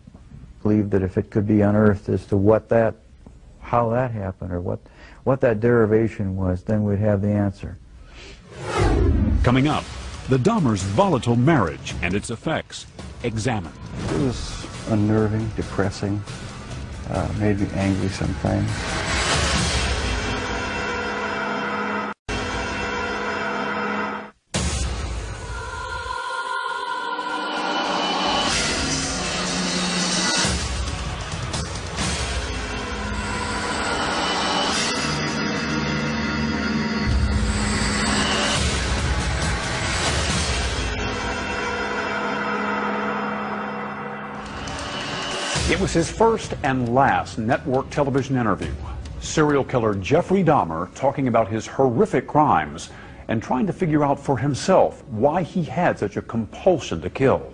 believe that if it could be unearthed as to how that happened or what that derivation was, then we'd have the answer. Coming up, the Dahmers' volatile marriage and its effects examined. It was unnerving, depressing, made me angry sometimes. It was his first and last network television interview. Serial killer Jeffrey Dahmer talking about his horrific crimes and trying to figure out for himself why he had such a compulsion to kill.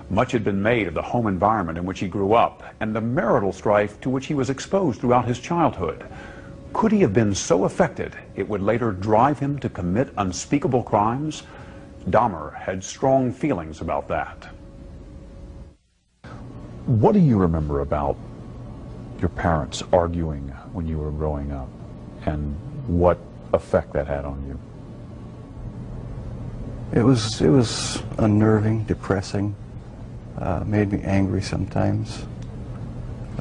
Much had been made of the home environment in which he grew up and the marital strife to which he was exposed throughout his childhood. Could he have been so affected it would later drive him to commit unspeakable crimes? Dahmer had strong feelings about that. What do you remember about your parents arguing when you were growing up, and what effect that had on you? It was unnerving, depressing, made me angry sometimes.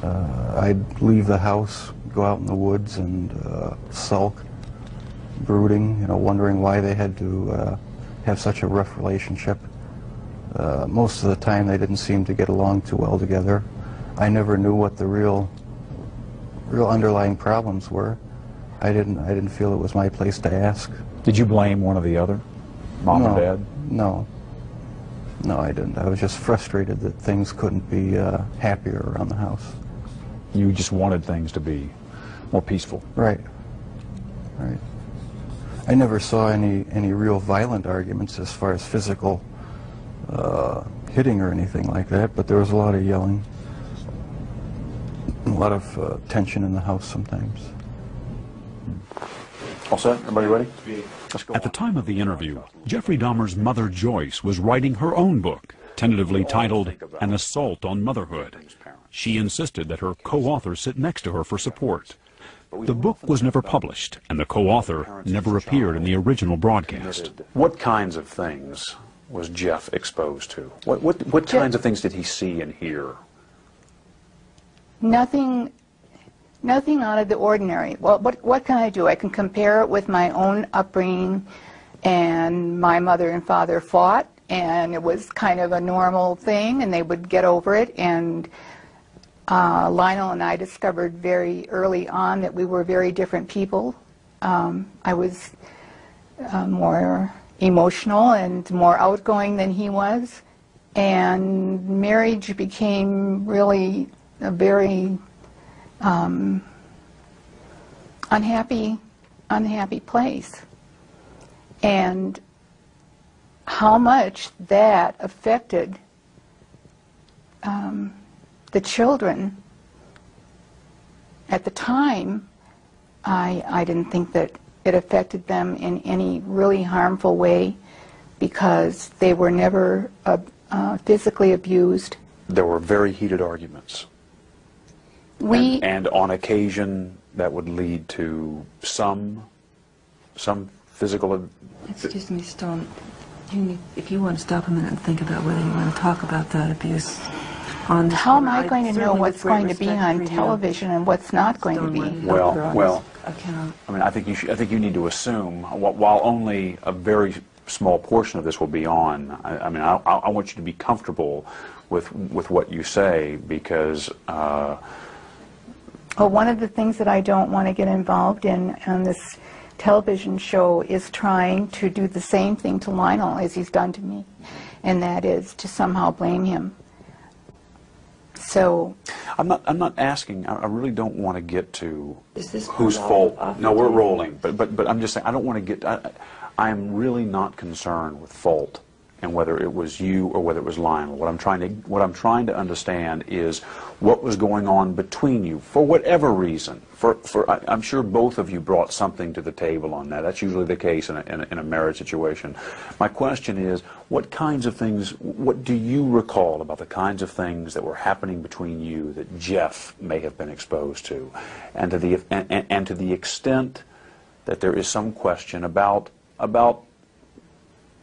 I'd leave the house, go out in the woods and sulk, brooding, you know, wondering why they had to have such a rough relationship. Most of the time they didn't seem to get along too well together. I never knew what the real underlying problems were. I didn't feel it was my place to ask. Did you blame one or the other? Mom or Dad? No, I didn't. I was just frustrated that things couldn't be happier around the house. You just wanted things to be more peaceful. Right. I never saw any real violent arguments as far as physical hitting or anything like that, but there was a lot of yelling, a lot of tension in the house sometimes. All set? Everybody ready? Let's go. At the time of the interview, Jeffrey Dahmer's mother Joyce was writing her own book, tentatively titled An Assault on Motherhood. She insisted that her co-author sit next to her for support. The book was never published, and the co-author never appeared in the original broadcast. What kinds of things was Jeff exposed to? What kinds of things did he see and hear? Nothing out of the ordinary. Well, what can I do? I can compare it with my own upbringing, and my mother and father fought, and it was kind of a normal thing, and they would get over it. And Lionel and I discovered very early on that we were very different people. I was more emotional and more outgoing than he was, and marriage became really a very unhappy place. And how much that affected the children at the time, I didn't think that it affected them in any really harmful way, because they were never physically abused. There were very heated arguments. And on occasion that would lead to some physical... Excuse me, Stone. If you want to stop a minute and think about whether you want to talk about that abuse on the... How am I going to know what's going to be on television and what's not going to be? Well, I cannot. I mean, I think you need to assume, while only a very small portion of this will be on, I mean, I want you to be comfortable with what you say, because... Well, one of the things that I don't want to get involved in on this television show is trying to do the same thing to Lionel as he's done to me, and that is to somehow blame him. So I'm not asking. I really don't want to get to whose fault. fault. No, we're rolling. But I'm just saying, I don't want to get. I'm really not concerned with fault and whether it was you or whether it was Lionel. What I'm trying to understand is what was going on between you for whatever reason. I'm sure both of you brought something to the table on that. That's usually the case in a marriage situation. My question is, what kinds of things, what do you recall about the kinds of things that were happening between you that Jeff may have been exposed to, and to the extent that there is some question about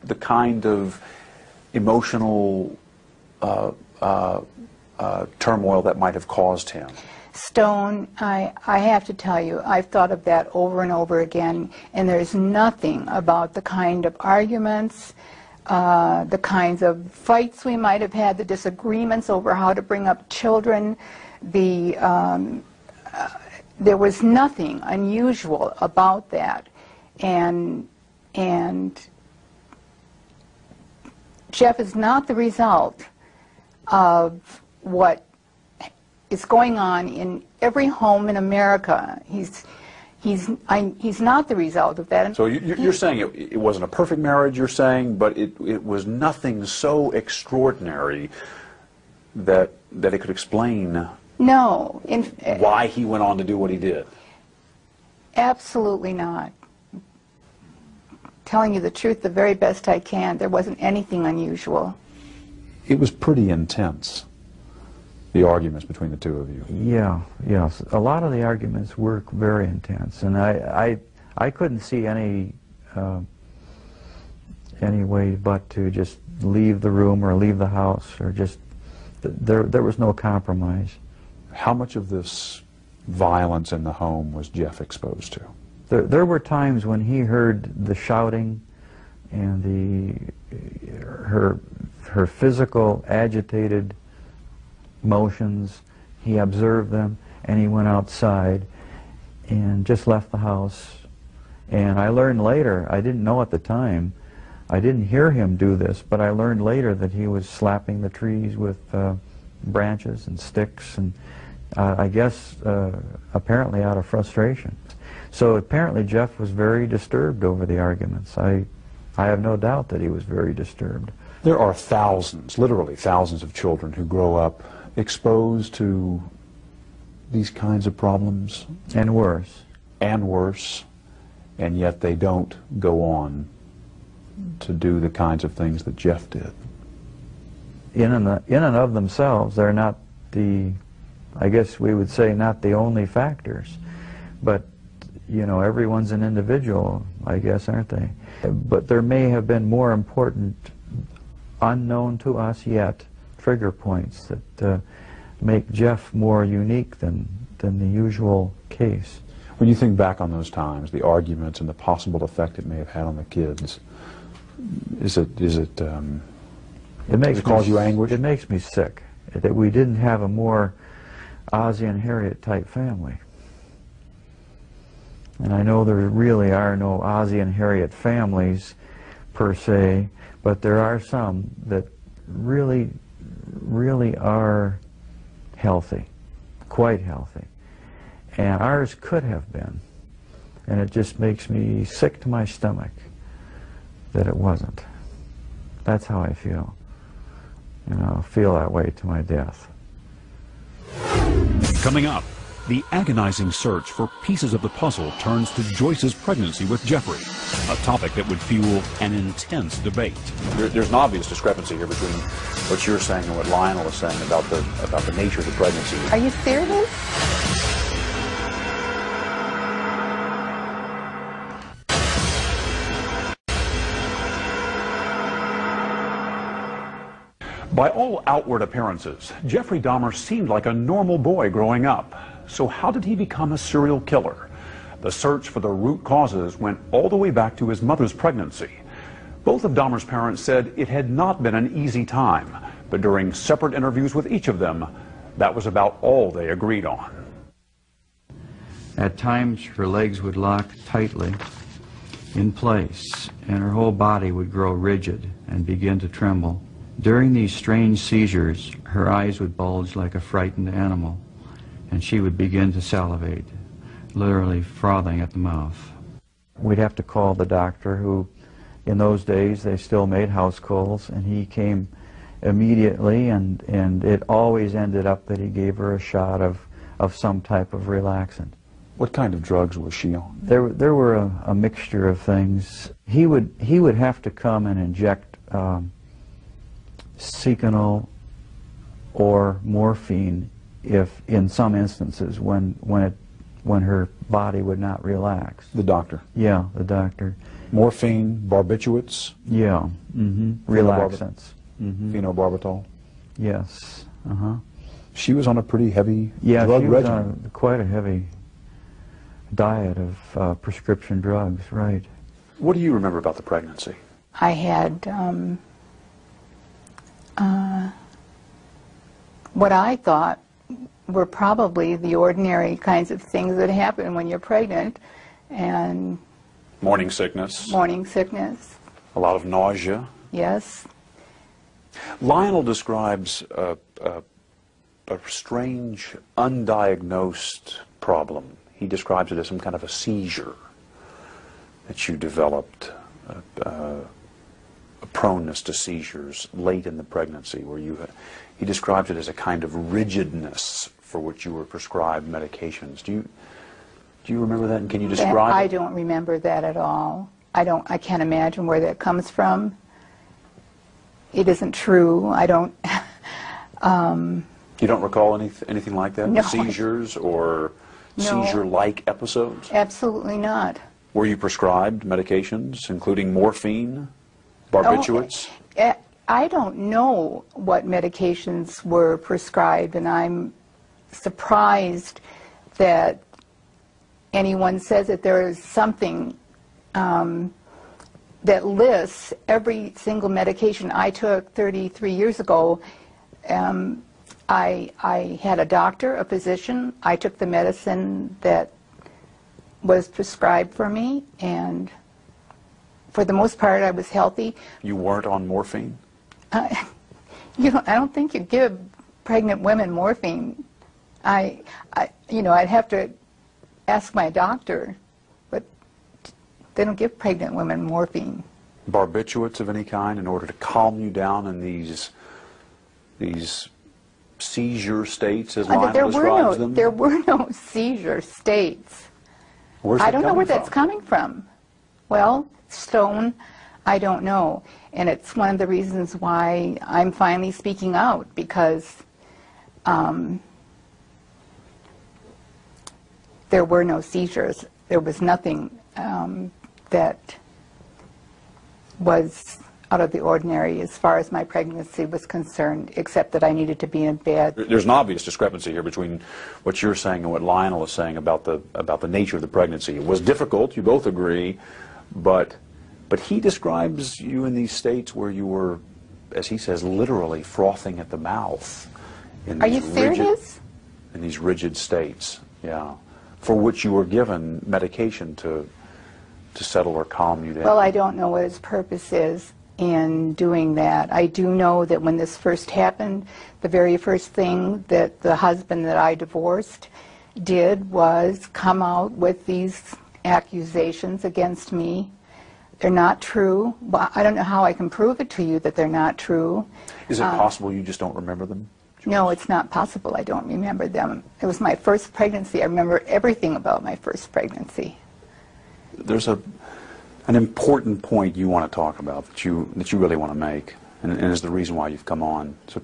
the kind of emotional turmoil that might have caused him? Stone, I have to tell you, I've thought of that over and over again, and there's nothing about the kind of arguments, the kinds of fights we might have had, the disagreements over how to bring up children, there was nothing unusual about that. And Jeff is not the result of what is going on in every home in America. He's not the result of that. So you're saying it wasn't a perfect marriage, you're saying, but it was nothing so extraordinary that it could explain why he went on to do what he did? Absolutely not. Telling you the truth the very best I can, there wasn't anything unusual. It was pretty intense, the arguments between the two of you. Yeah, yes. A lot of the arguments were very intense, and I couldn't see any way but to just leave the room or leave the house, or just, there was no compromise. How much of this violence in the home was Jeff exposed to? There were times when he heard the shouting and her physical agitated motions. He observed them, and he went outside and just left the house. And I learned later, I didn't know at the time, I didn't hear him do this, but I learned later that he was slapping the trees with branches and sticks, and I guess apparently out of frustration. So apparently Jeff was very disturbed over the arguments. I have no doubt that he was very disturbed. There are thousands, literally thousands of children who grow up exposed to these kinds of problems. And worse. And worse. And yet they don't go on to do the kinds of things that Jeff did. In and of themselves, they're not the, I guess we would say, not the only factors. But, you know, everyone's an individual, I guess, aren't they? But there may have been more important, unknown to us yet, trigger points that make Jeff more unique than the usual case. When you think back on those times, the arguments and the possible effect it may have had on the kids, does it cause you anguish? It makes me sick that we didn't have a more Ozzie and Harriet type family. And I know there really are no Ozzie and Harriet families per se, but there are some that really are healthy, quite healthy. And ours could have been. And it just makes me sick to my stomach that it wasn't. That's how I feel. And I'll feel that way to my death. Coming up, the agonizing search for pieces of the puzzle turns to Joyce's pregnancy with Jeffrey, a topic that would fuel an intense debate. There's an obvious discrepancy here between what you're saying and what Lionel is saying about the nature of the pregnancy. Are you serious? By all outward appearances, Jeffrey Dahmer seemed like a normal boy growing up. So how did he become a serial killer? The search for the root causes went all the way back to his mother's pregnancy. Both of Dahmer's parents said it had not been an easy time, but during separate interviews with each of them, that was about all they agreed on. At times, her legs would lock tightly in place, and her whole body would grow rigid and begin to tremble. During these strange seizures, her eyes would bulge like a frightened animal, and she would begin to salivate, literally frothing at the mouth. We'd have to call the doctor who, in those days they still made house calls, and he came immediately, and it always ended up that he gave her a shot of some type of relaxant. What kind of drugs was she on? There were a mixture of things. He would have to come and inject Seconal or morphine if, in some instances, when her body would not relax. The doctor? Yeah, the doctor. Morphine, barbiturates? Yeah, relaxants. Phenobarbital? Yes, She was on a pretty heavy yeah, drug she was regimen. on quite a heavy diet of prescription drugs, right. What do you remember about the pregnancy? I had what I thought were probably the ordinary kinds of things that happen when you're pregnant, and Morning sickness, morning sickness, a lot of nausea. yes. Lionel describes a strange, undiagnosed problem. He describes it as some kind of a seizure that you developed, a proneness to seizures late in the pregnancy, where he describes it as a kind of rigidness for which you were prescribed medications. Do you remember that, and can you describe I it? don't remember that at all. I can't imagine where that comes from. It isn't true. I don't. You don't recall anything like that? No. Seizures or No. seizure-like episodes? Absolutely not. Were you prescribed medications, including morphine, barbiturates? I don't know what medications were prescribed, and I'm surprised that anyone says that there is something that lists every single medication I took 33 years ago. I had a doctor, a physician. I took the medicine that was prescribed for me, and for the most part I was healthy. You weren't on morphine? I don't think you give pregnant women morphine. I'd have to ask my doctor, but they don't give pregnant women morphine. Barbiturates of any kind in order to calm you down in these seizure states, as Lionel describes them? There were no seizure states. Where's I that don't know coming where that's from? coming from. Well, Stone, I don't know. And it's one of the reasons why I'm finally speaking out, because there were no seizures. There was nothing that was out of the ordinary as far as my pregnancy was concerned, except that I needed to be in bed. There's an obvious discrepancy here between what you're saying and what Lionel is saying about the nature of the pregnancy. It was difficult, you both agree, but he describes you in these states where you were, as he says, literally frothing at the mouth. Are you serious? In these rigid states, yeah, for which you were given medication to settle or calm you down. Well, I don't know what his purpose is in doing that. I do know that when this first happened, the very first thing that the husband that I divorced did was come out with these accusations against me. They're not true. But I don't know how I can prove it to you that they're not true. Is it possible you just don't remember them? No, it's not possible. I don't remember them. It was my first pregnancy. I remember everything about my first pregnancy. There's an important point you want to talk about that you really want to make, and is the reason why you've come on. So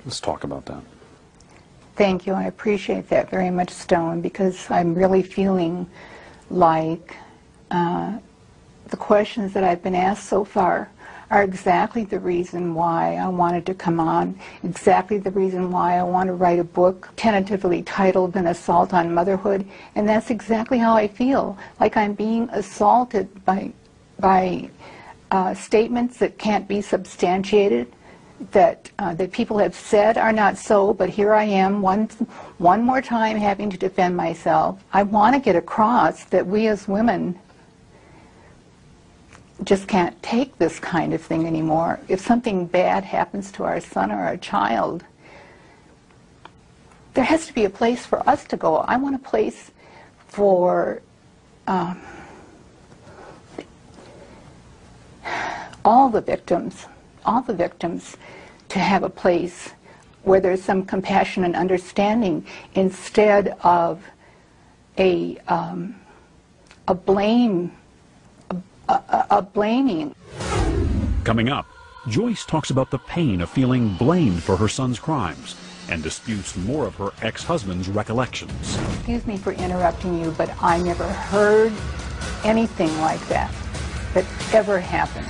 let's talk about that. Thank you. I appreciate that very much, Stone, because I'm really feeling like the questions that I've been asked so far are exactly the reason why I wanted to come on, exactly the reason why I want to write a book tentatively titled An Assault on Motherhood, and that's exactly how I feel, like I'm being assaulted by statements that can't be substantiated, that people have said are not so, but here I am one more time having to defend myself. I want to get across that we as women just can't take this kind of thing anymore. If something bad happens to our son or our child, there has to be a place for us to go. I want a place for all the victims to have a place where there's some compassion and understanding instead of a blaming. Coming up, Joyce talks about the pain of feeling blamed for her son's crimes and disputes more of her ex-husband's recollections. Excuse me for interrupting you, but I never heard anything like that ever happened.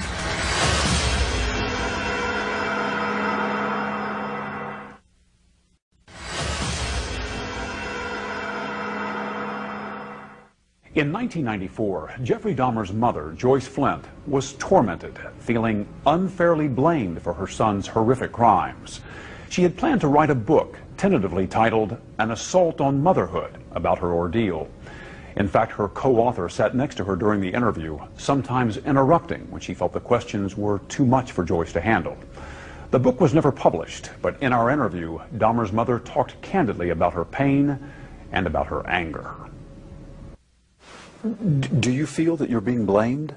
In 1994, Jeffrey Dahmer's mother, Joyce Flint, was tormented, feeling unfairly blamed for her son's horrific crimes. She had planned to write a book, tentatively titled An Assault on Motherhood, about her ordeal. In fact, her co-author sat next to her during the interview, sometimes interrupting when she felt the questions were too much for Joyce to handle. The book was never published, but in our interview, Dahmer's mother talked candidly about her pain and about her anger. Do you feel that you're being blamed?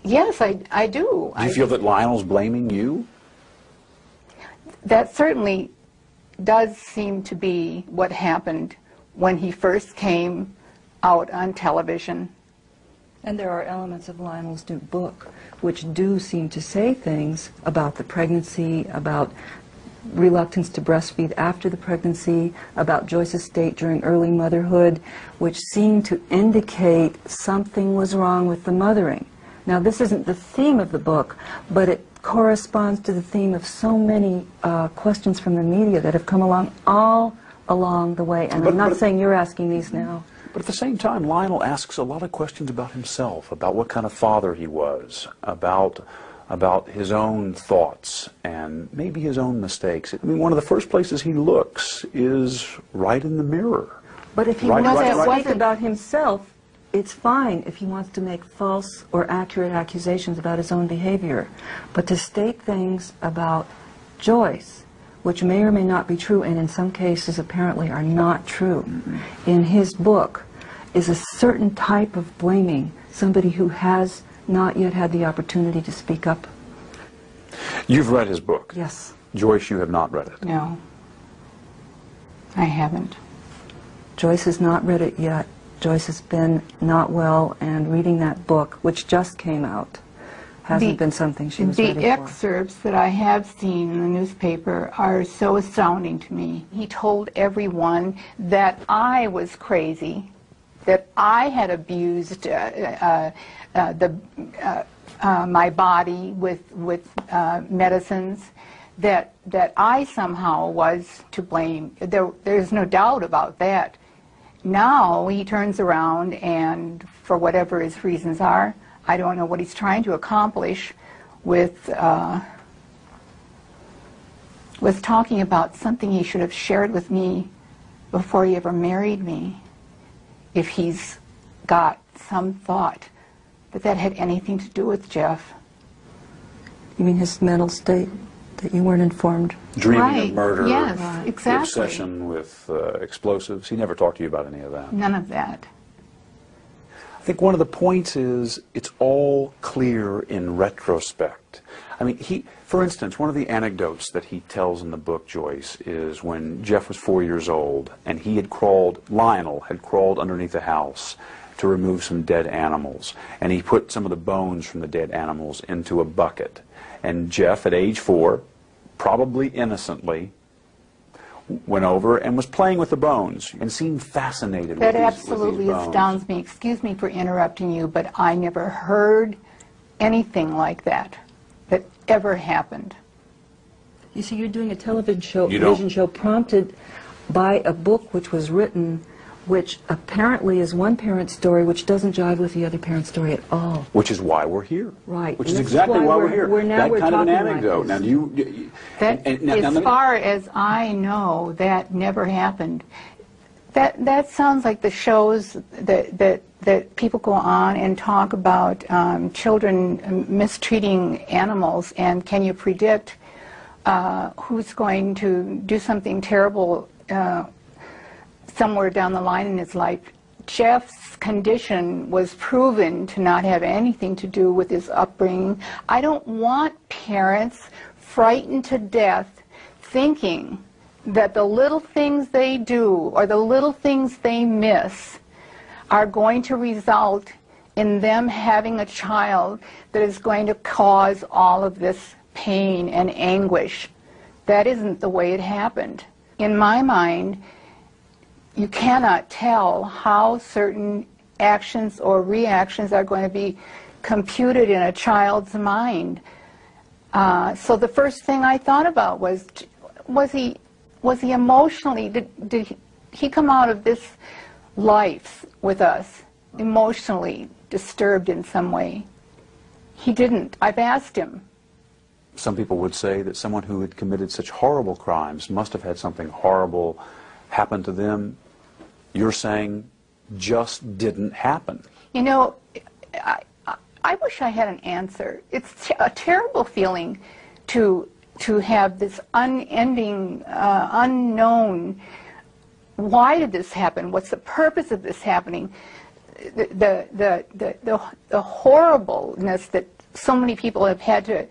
Yes, I do. Do you feel that Lionel's blaming you? That certainly does seem to be what happened when he first came out on television. And there are elements of Lionel's new book which do seem to say things about the pregnancy, about reluctance to breastfeed after the pregnancy, about Joyce's state during early motherhood, which seem to indicate something was wrong with the mothering. Now, this isn't the theme of the book, but it corresponds to the theme of so many questions from the media that have come along all along the way. And I'm not saying you're asking these now. But at the same time, Lionel asks a lot of questions about himself, about what kind of father he was, about his own thoughts and maybe his own mistakes. I mean, one of the first places he looks is right in the mirror. But if he wants to speak about himself, it's fine if he wants to make false or accurate accusations about his own behavior. But to state things about Joyce, which may or may not be true, and in some cases apparently are not true, in his book, is a certain type of blaming somebody who has not yet had the opportunity to speak up. You've read his book? Yes. Joyce, you have not read it? No, I haven't. Joyce has not read it yet. Joyce has been not well, and reading that book, which just came out, hasn't been something she was ready for. The excerpts that I have seen in the newspaper are so astounding to me. He told everyone that I was crazy, that I had abused my body with medicines, that I somehow was to blame. There's no doubt about that. Now he turns around and, for whatever his reasons are, I don't know what he's trying to accomplish with talking about something he should have shared with me before he ever married me, if he's got some thought that had anything to do with Jeff. You mean his mental state, that you weren't informed? Dreaming of murder, yes, the exactly. obsession with explosives. He never talked to you about any of that? None of that. I think one of the points is it's all clear in retrospect. I mean, for instance, one of the anecdotes that he tells in the book, Joyce, is when Jeff was 4 years old and Lionel had crawled underneath the house to remove some dead animals, and he put some of the bones from the dead animals into a bucket. And Jeff, at age 4, probably innocently, went over and was playing with the bones and seemed fascinated with these bones. That absolutely astounds me. Excuse me for interrupting you, but I never heard anything like that ever happened. You see, you're doing a television show prompted by a book which was written, which apparently is one parent's story which doesn't jive with the other parent's story at all. Which is why we're here. Right. Which is exactly why we're here. That kind of an anecdote. Now, as far as I know, that never happened. That sounds like the shows that people go on and talk about children mistreating animals, and can you predict who's going to do something terrible somewhere down the line in his life Jeff's condition was proven to not have anything to do with his upbringing. I don't want parents frightened to death thinking that the little things they do or the little things they miss are going to result in them having a child that is going to cause all of this pain and anguish. That isn't the way it happened. In my mind, you cannot tell how certain actions or reactions are going to be computed in a child's mind. So the first thing I thought about was he emotionally, did he come out of this life with us emotionally disturbed in some way? He didn't. I've asked him. Some people would say that someone who had committed such horrible crimes must have had something horrible happen to them. You're saying just didn't happen. You know, I wish I had an answer. It's a terrible feeling to have this unending, unknown, why did this happen? What's the purpose of this happening? The horribleness that so many people have had to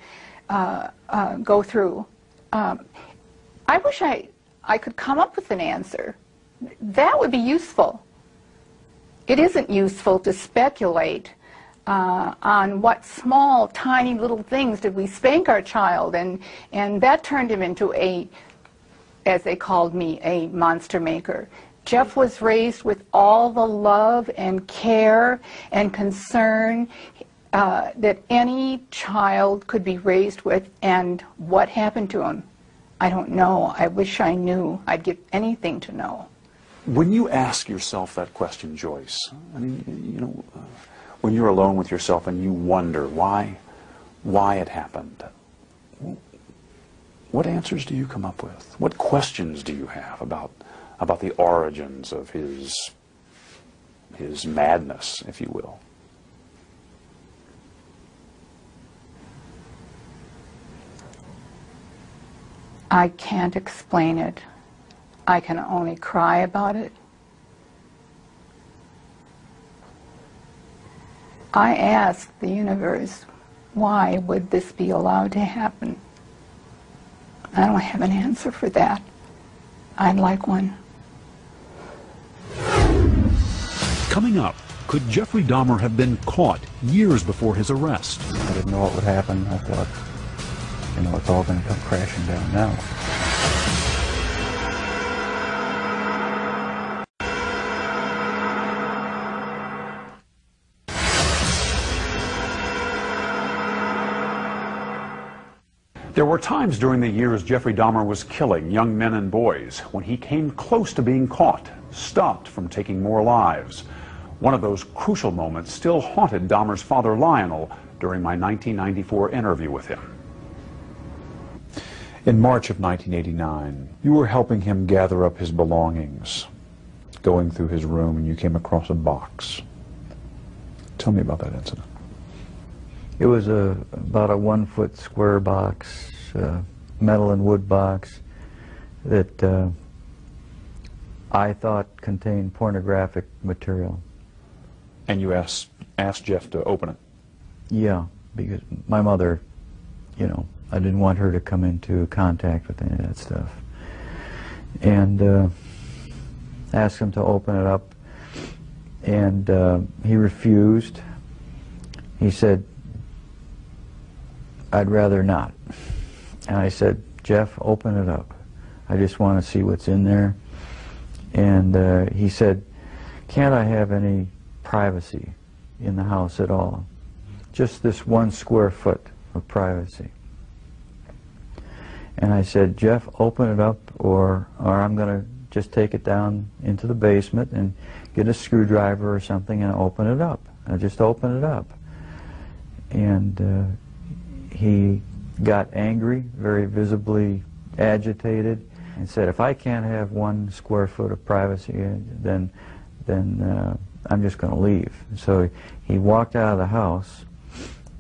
go through. I wish I could come up with an answer. That would be useful. It isn't useful to speculate on what small, tiny little things did we spank our child, and that turned him into a, as they called me, a monster maker. Jeff was raised with all the love and care and concern that any child could be raised with, and what happened to him, I don't know. I wish I knew. I'd give anything to know. When you ask yourself that question, Joyce, I mean, you know, when you're alone with yourself and you wonder why it happened, what answers do you come up with? What questions do you have about the origins of his madness, if you will? I can't explain it. I can only cry about it. I asked the universe, why would this be allowed to happen? I don't have an answer for that. I'd like one. Coming up, could Jeffrey Dahmer have been caught years before his arrest? I didn't know what would happen. I thought, you know, it's all going to come crashing down now. There were times during the years Jeffrey Dahmer was killing young men and boys when he came close to being caught, stopped from taking more lives. One of those crucial moments still haunted Dahmer's father, Lionel, during my 1994 interview with him. In March of 1989, you were helping him gather up his belongings, going through his room, and you came across a box. Tell me about that incident. It was about a 1-foot square box, metal and wood box, that I thought contained pornographic material. And you asked Jeff to open it? Yeah, because my mother, you know, I didn't want her to come into contact with any of that stuff. And asked him to open it up, and he refused. He said, I'd rather not. And I said, Jeff, open it up. I just want to see what's in there. And he said, can't I have any privacy in the house at all? Just this 1 square foot of privacy. And I said, Jeff, open it up, or I'm going to just take it down into the basement and get a screwdriver or something and open it up. I just open it up. And he got angry, very visibly agitated, and said, if I can't have 1 square foot of privacy, then I'm just going to leave. So he walked out of the house,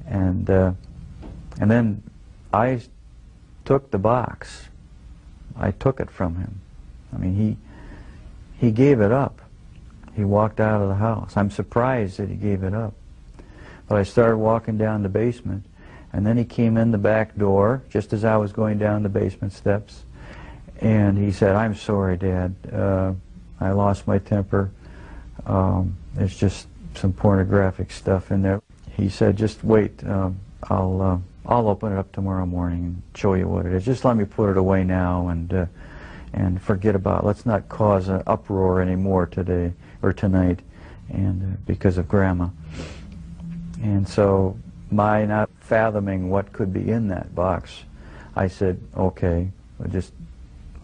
and then I took the box. I took it from him. I mean, he gave it up. he walked out of the house. I'm surprised that he gave it up. But I started walking down the basement, and then he came in the back door just as I was going down the basement steps, and he said, "I'm sorry, Dad. I lost my temper. There's just some pornographic stuff in there." He said, "Just wait. I'll open it up tomorrow morning and show you what it is. Just let me put it away now and forget about it. Let's not cause an uproar anymore today or tonight, and because of Grandma." And so, my not fathoming what could be in that box, I said, "Okay, we'll just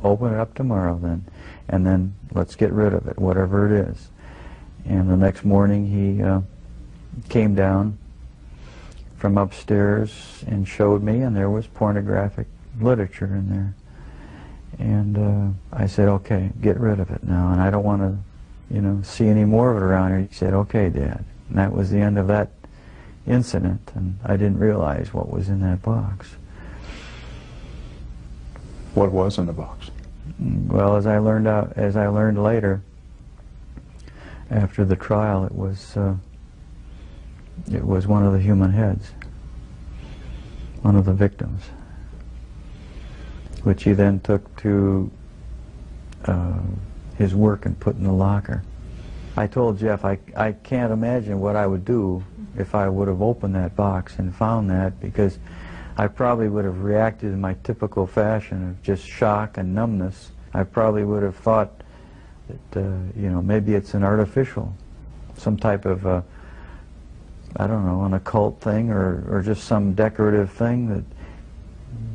open it up tomorrow then, and then let's get rid of it, whatever it is." And the next morning he came down from upstairs and showed me, and there was pornographic literature in there. And I said, "Okay, get rid of it now, and I don't want to, see any more of it around here." He said, "Okay, Dad." And that was the end of that incident, and I didn't realize what was in that box. What was in the box? Well, as I learned later, after the trial, it was one of the human heads, one of the victims, which he then took to his work and put in the locker. I told Jeff I can't imagine what I would do if I would have opened that box and found that, because I probably would have reacted in my typical fashion of just shock and numbness. I probably would have thought that, maybe it's an artificial, some type of, I don't know, an occult thing, or just some decorative thing, that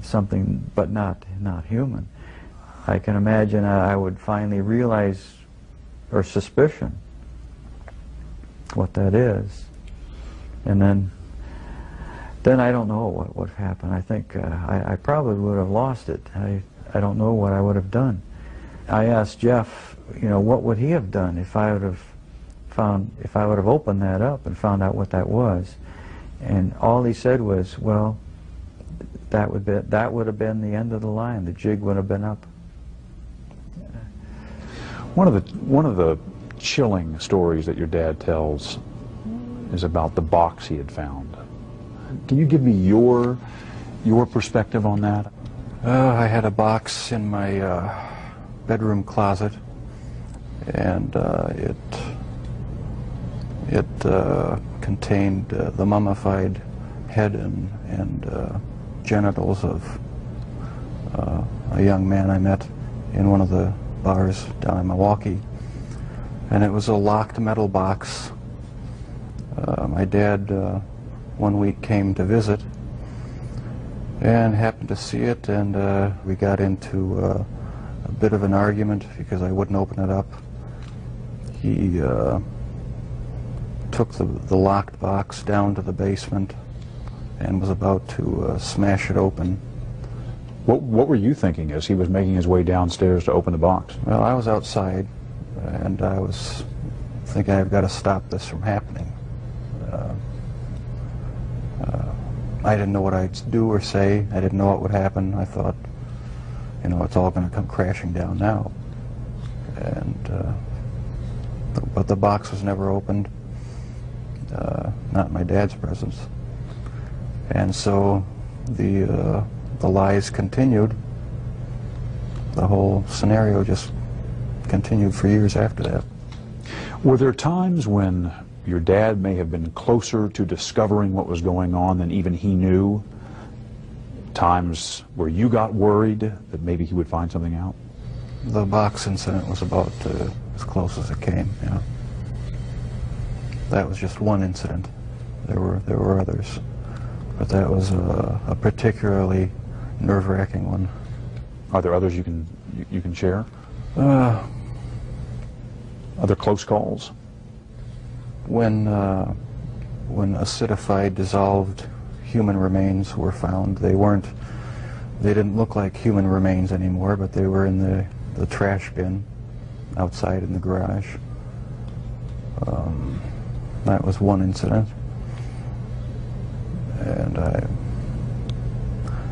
something, but not human. I can imagine I would finally realize, or suspicion, what that is. And then I don't know what would happen. I think I probably would have lost it. I don't know what I would have done. I asked Jeff, what would he have done if I would have opened that up and found out what that was. And all he said was, "Well, that would have been the end of the line. The jig would have been up." One of the chilling stories that your dad tells is about the box he had found. Can you give me your perspective on that? I had a box in my bedroom closet, and it contained the mummified head and genitals of a young man I met in one of the bars down in Milwaukee. And it was a locked metal box. My dad one week came to visit and happened to see it, and we got into a bit of an argument because I wouldn't open it up. He took the locked box down to the basement and was about to smash it open. What were you thinking as he was making his way downstairs to open the box? Well, I was outside, and I was thinking, I've got to stop this from happening. I didn't know what I'd do or say. I didn't know what would happen. I thought, it's all going to come crashing down now. And but the box was never opened, not in my dad's presence. And so the lies continued. The whole scenario just continued for years after that. Were there times when your dad may have been closer to discovering what was going on than even he knew? Times where you got worried that maybe he would find something out? The box incident was about as close as it came, yeah. That was just one incident. There were others, but that was a particularly nerve-wracking one. Are there others you can share? Other close calls? When acidified, dissolved human remains were found, they didn't look like human remains anymore, but they were in the trash bin outside in the garage. That was one incident. And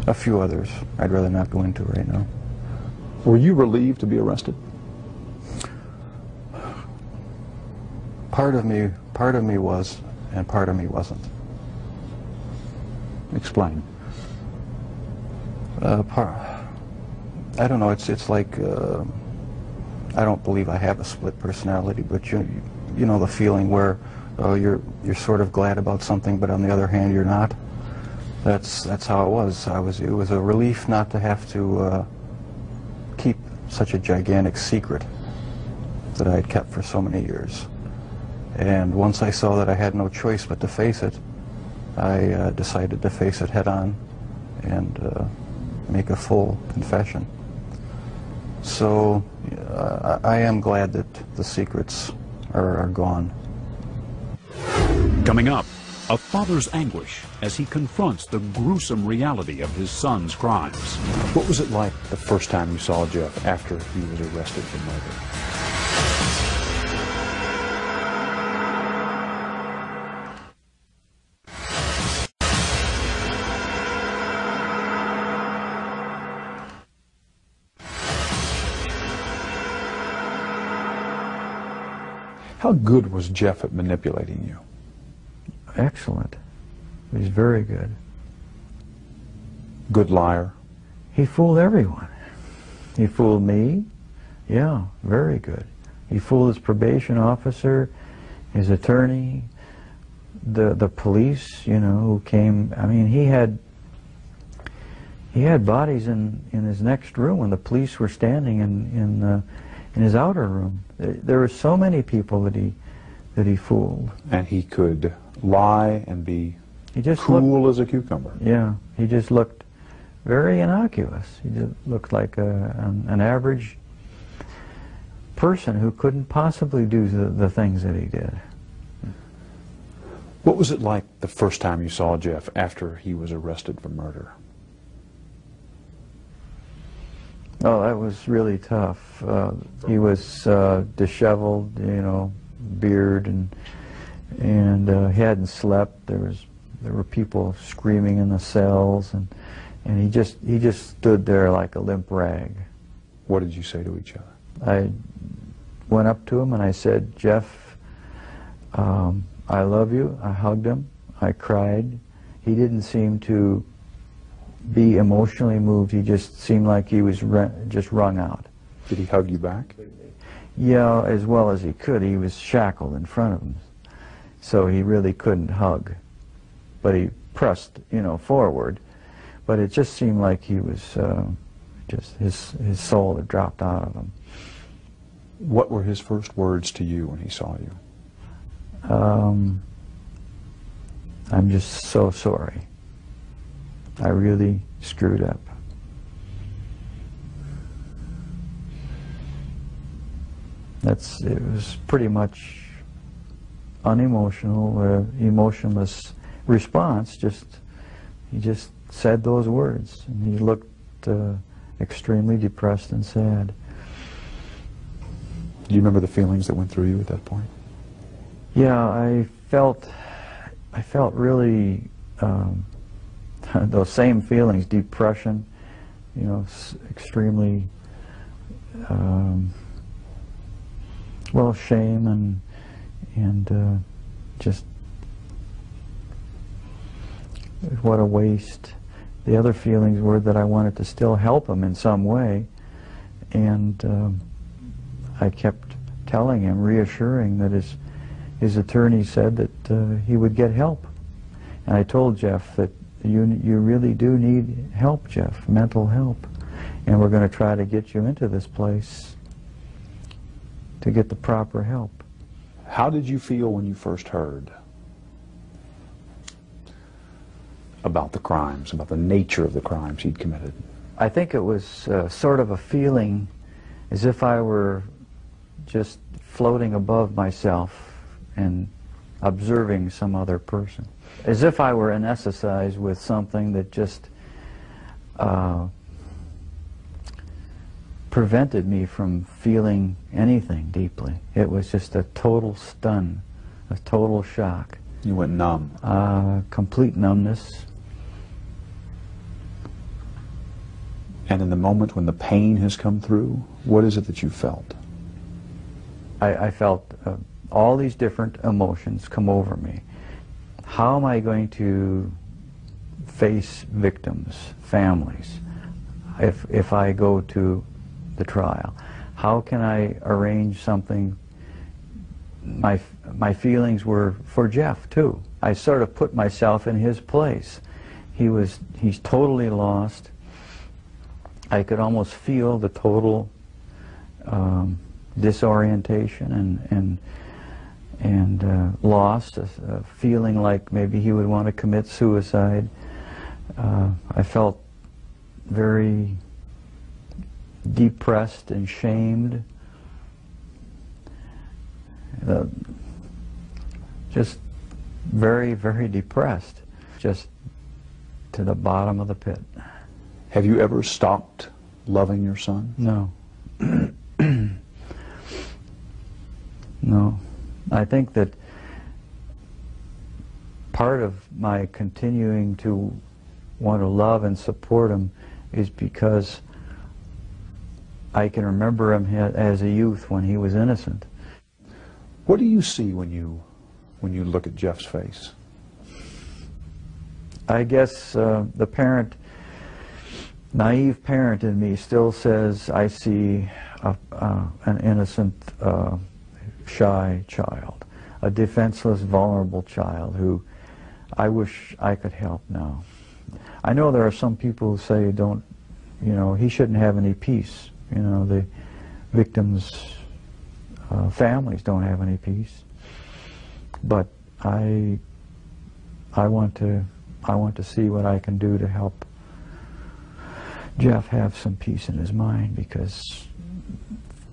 a few others I'd rather not go into right now. Were you relieved to be arrested? part of me was, and part of me wasn't. Explain. I don't know. It's like I don't believe I have a split personality, but you know the feeling where you're sort of glad about something, but on the other hand you're not. That's how it was. It was a relief not to have to keep such a gigantic secret that I had kept for so many years. And once I saw that I had no choice but to face it, I decided to face it head on and make a full confession. So I am glad that the secrets are gone. Coming up, a father's anguish as he confronts the gruesome reality of his son's crimes. What was it like the first time you saw Jeff after he was arrested for murder? How good was Jeff at manipulating you? Excellent. He's very good. Good liar? He fooled everyone. He fooled me. Yeah, very good. He fooled his probation officer, his attorney, the police, you know, who came. I mean, he had bodies in his next room when the police were standing in his outer room. There were so many people that he fooled. And he could lie and be cool as a cucumber. Yeah, he just looked very innocuous. He just looked like an average person who couldn't possibly do the things that he did. What was it like the first time you saw Jeff after he was arrested for murder? Oh, that was really tough. He was disheveled, you know, beard, and he hadn't slept. There were people screaming in the cells, and he just stood there like a limp rag. What did you say to each other? I went up to him and I said, "Jeff, I love you." I hugged him. I cried. He didn't seem to be emotionally moved. He just seemed like he was just wrung out. Did he hug you back? Yeah, as well as he could. He was shackled in front of him, so he really couldn't hug. But he pressed, you know, forward. But it just seemed like he was just his soul had dropped out of him. What were his first words to you when he saw you? I'm just so sorry. I really screwed up. It was pretty much unemotional, emotionless response. He just said those words, and he looked extremely depressed and sad. Do you remember the feelings that went through you at that point? Yeah, I felt really those same feelings: depression, you know, extremely well, shame and just what a waste. The other feelings were that I wanted to still help him in some way, and I kept telling him, reassuring that his attorney said that he would get help. And I told Jeff that you really do need help, Jeff, mental help, and we're going to try to get you into this place to get the proper help. How did you feel when you first heard about the crimes, about the nature of the crimes he'd committed? I think it was sort of a feeling as if I were just floating above myself and observing some other person. As if I were anesthetized with something that just prevented me from feeling anything deeply. It was just a total stun, a total shock. You went numb. Complete numbness. And in the moment when the pain has come through, what is it that you felt? I felt all these different emotions come over me. How am I going to face victims, families, if I go to the trial? How can I arrange something? My feelings were for Jeff too. I sort of put myself in his place. He's totally lost. I could almost feel the total disorientation and loss, feeling like maybe he would want to commit suicide. I felt very depressed and shamed. Just very, very depressed, just to the bottom of the pit. Have you ever stopped loving your son? No. No. I think that part of my continuing to want to love and support him is because I can remember him as a youth when he was innocent. What do you see when you look at Jeff's face? I guess the parent, naive parent in me still says I see an innocent, shy child, a defenseless, vulnerable child who I wish I could help now. I know there are some people who say don't, he shouldn't have any peace. The victims' families don't have any peace. But I want to see what I can do to help Jeff have some peace in his mind, because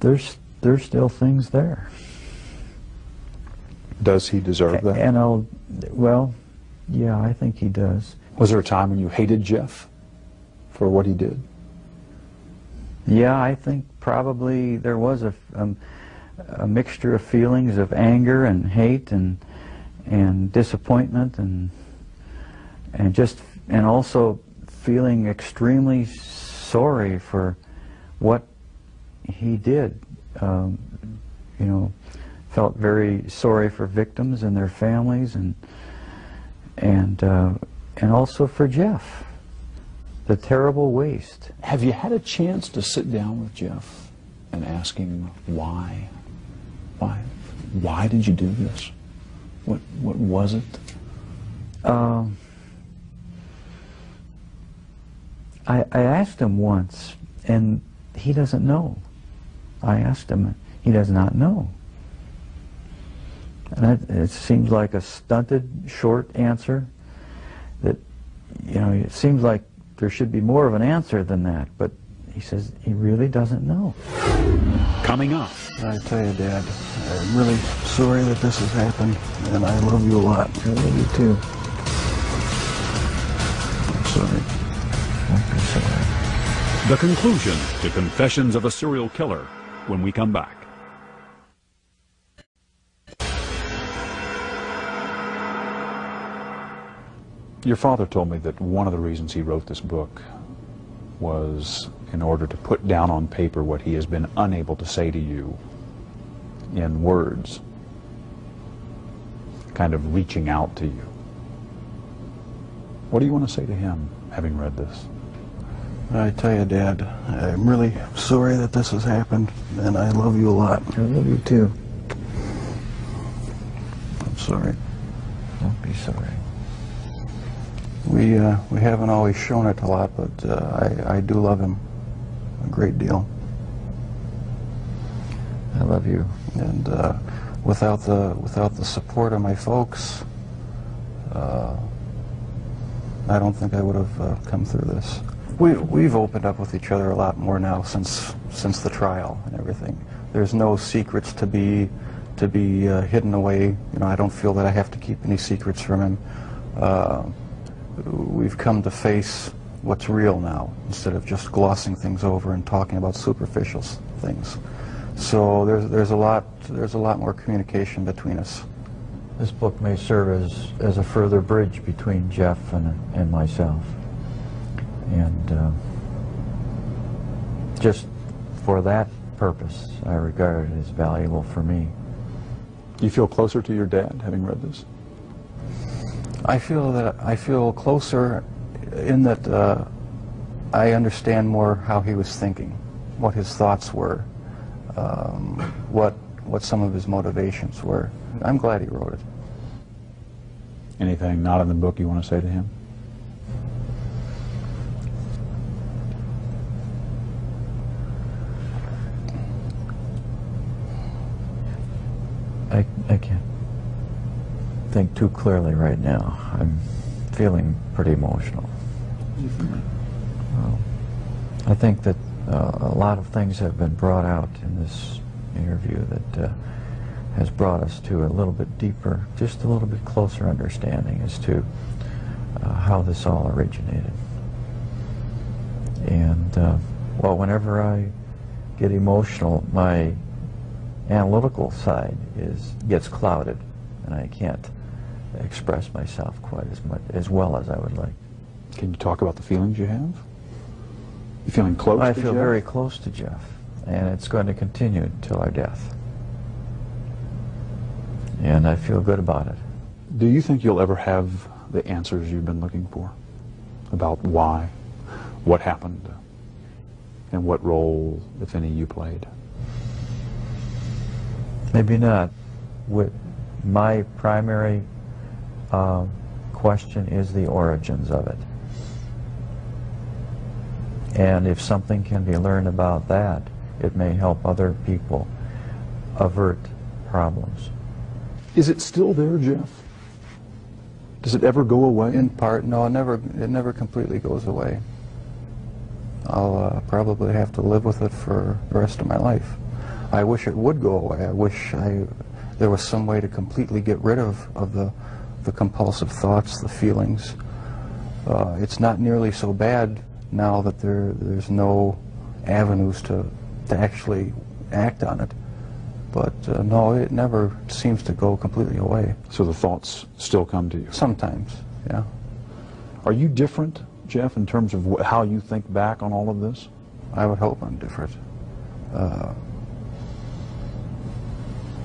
there's still things there. Does he deserve that? And well, yeah, I think he does. Was there a time when you hated Jeff for what he did? Yeah, I think probably there was a mixture of feelings of anger and hate and disappointment and also feeling extremely sorry for what he did. Felt very sorry for victims and their families and also for Jeff. The terrible waste. Have you had a chance to sit down with Jeff and ask him why? Why did you do this? What was it? I asked him once, and he doesn't know. I asked him, he does not know. And it seems like a stunted, short answer. That, it seems like there should be more of an answer than that, but he says he really doesn't know. Coming up. I tell you, Dad, I'm really sorry that this has happened, and I love you a lot. I love you too. I'm sorry. Don't be sorry. The conclusion to Confessions of a Serial Killer when we come back. Your father told me that one of the reasons he wrote this book was in order to put down on paper what he has been unable to say to you in words, kind of reaching out to you. What do you want to say to him, having read this? I tell you, Dad, I'm really sorry that this has happened, and I love you a lot. I love you too. I'm sorry. Don't be sorry. We haven't always shown it a lot, but I do love him a great deal. I love you. And without the support of my folks, I don't think I would have come through this. We've opened up with each other a lot more now since the trial and everything. There's no secrets to be hidden away. I don't feel that I have to keep any secrets from him. We've come to face what's real now, instead of just glossing things over and talking about superficial things. So there's a lot more communication between us. This book may serve as a further bridge between Jeff and myself, and just for that purpose, I regard it as valuable for me. Do you feel closer to your dad having read this? I feel closer in that I understand more how he was thinking, what his thoughts were, what some of his motivations were. I'm glad he wrote it. Anything not in the book you want to say to him? I can't think too clearly right now. I'm feeling pretty emotional. Well, I think that a lot of things have been brought out in this interview that has brought us to a little bit deeper, just a little bit closer understanding as to how this all originated. And, well, whenever I get emotional, my analytical side gets clouded, and I can't express myself quite as well as I would like. Can you talk about the feelings you have? You feeling close to Jeff? I feel very close to Jeff, and it's going to continue until our death. And I feel good about it. Do you think you'll ever have the answers you've been looking for about why, what happened, and what role, if any, you played? Maybe not. My primary question is the origins of it. And if something can be learned about that, it may help other people avert problems. Is it still there, Jeff? Does it ever go away? In part, no, it never completely goes away. I'll probably have to live with it for the rest of my life. I wish it would go away. I wish there was some way to completely get rid of the compulsive thoughts, the feelings. It's not nearly so bad now that there's no avenues to actually act on it. But no, it never seems to go completely away. So the thoughts still come to you? Sometimes, yeah. Are you different, Jeff, in terms of how you think back on all of this? I would hope I'm different.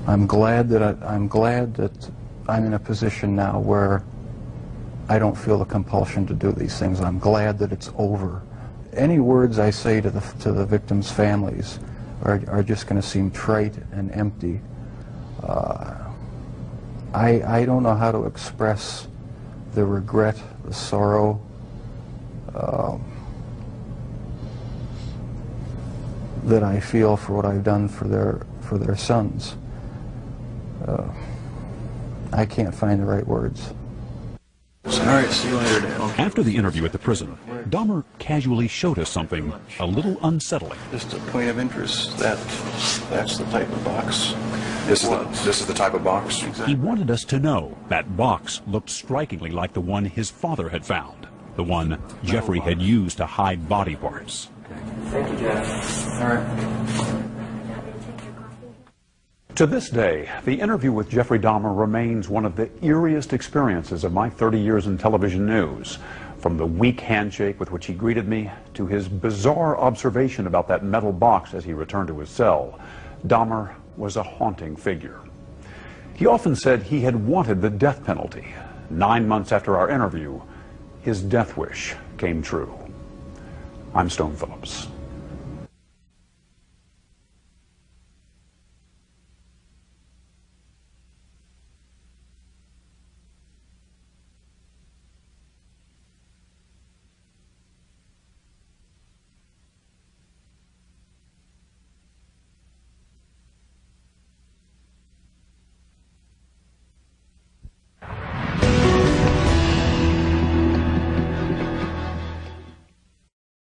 I'm glad that I'm in a position now where I don't feel the compulsion to do these things. I'm glad that it's over. Any words I say to the victims' families are just going to seem trite and empty. I don't know how to express the regret, the sorrow, that I feel for what I've done for their sons. I can't find the right words. All right, see you later, Dale. After the interview at the prison, Dahmer casually showed us something a little unsettling. Just a point of interest, that's the type of box. This is the type of box? Exactly. He wanted us to know that box looked strikingly like the one his father had found, the one Jeffrey had used to hide body parts. Thank you, Jeff. All right. To this day, the interview with Jeffrey Dahmer remains one of the eeriest experiences of my 30 years in television news. From the weak handshake with which he greeted me to his bizarre observation about that metal box as he returned to his cell, Dahmer was a haunting figure. He often said he had wanted the death penalty. 9 months after our interview, his death wish came true. I'm Stone Phillips.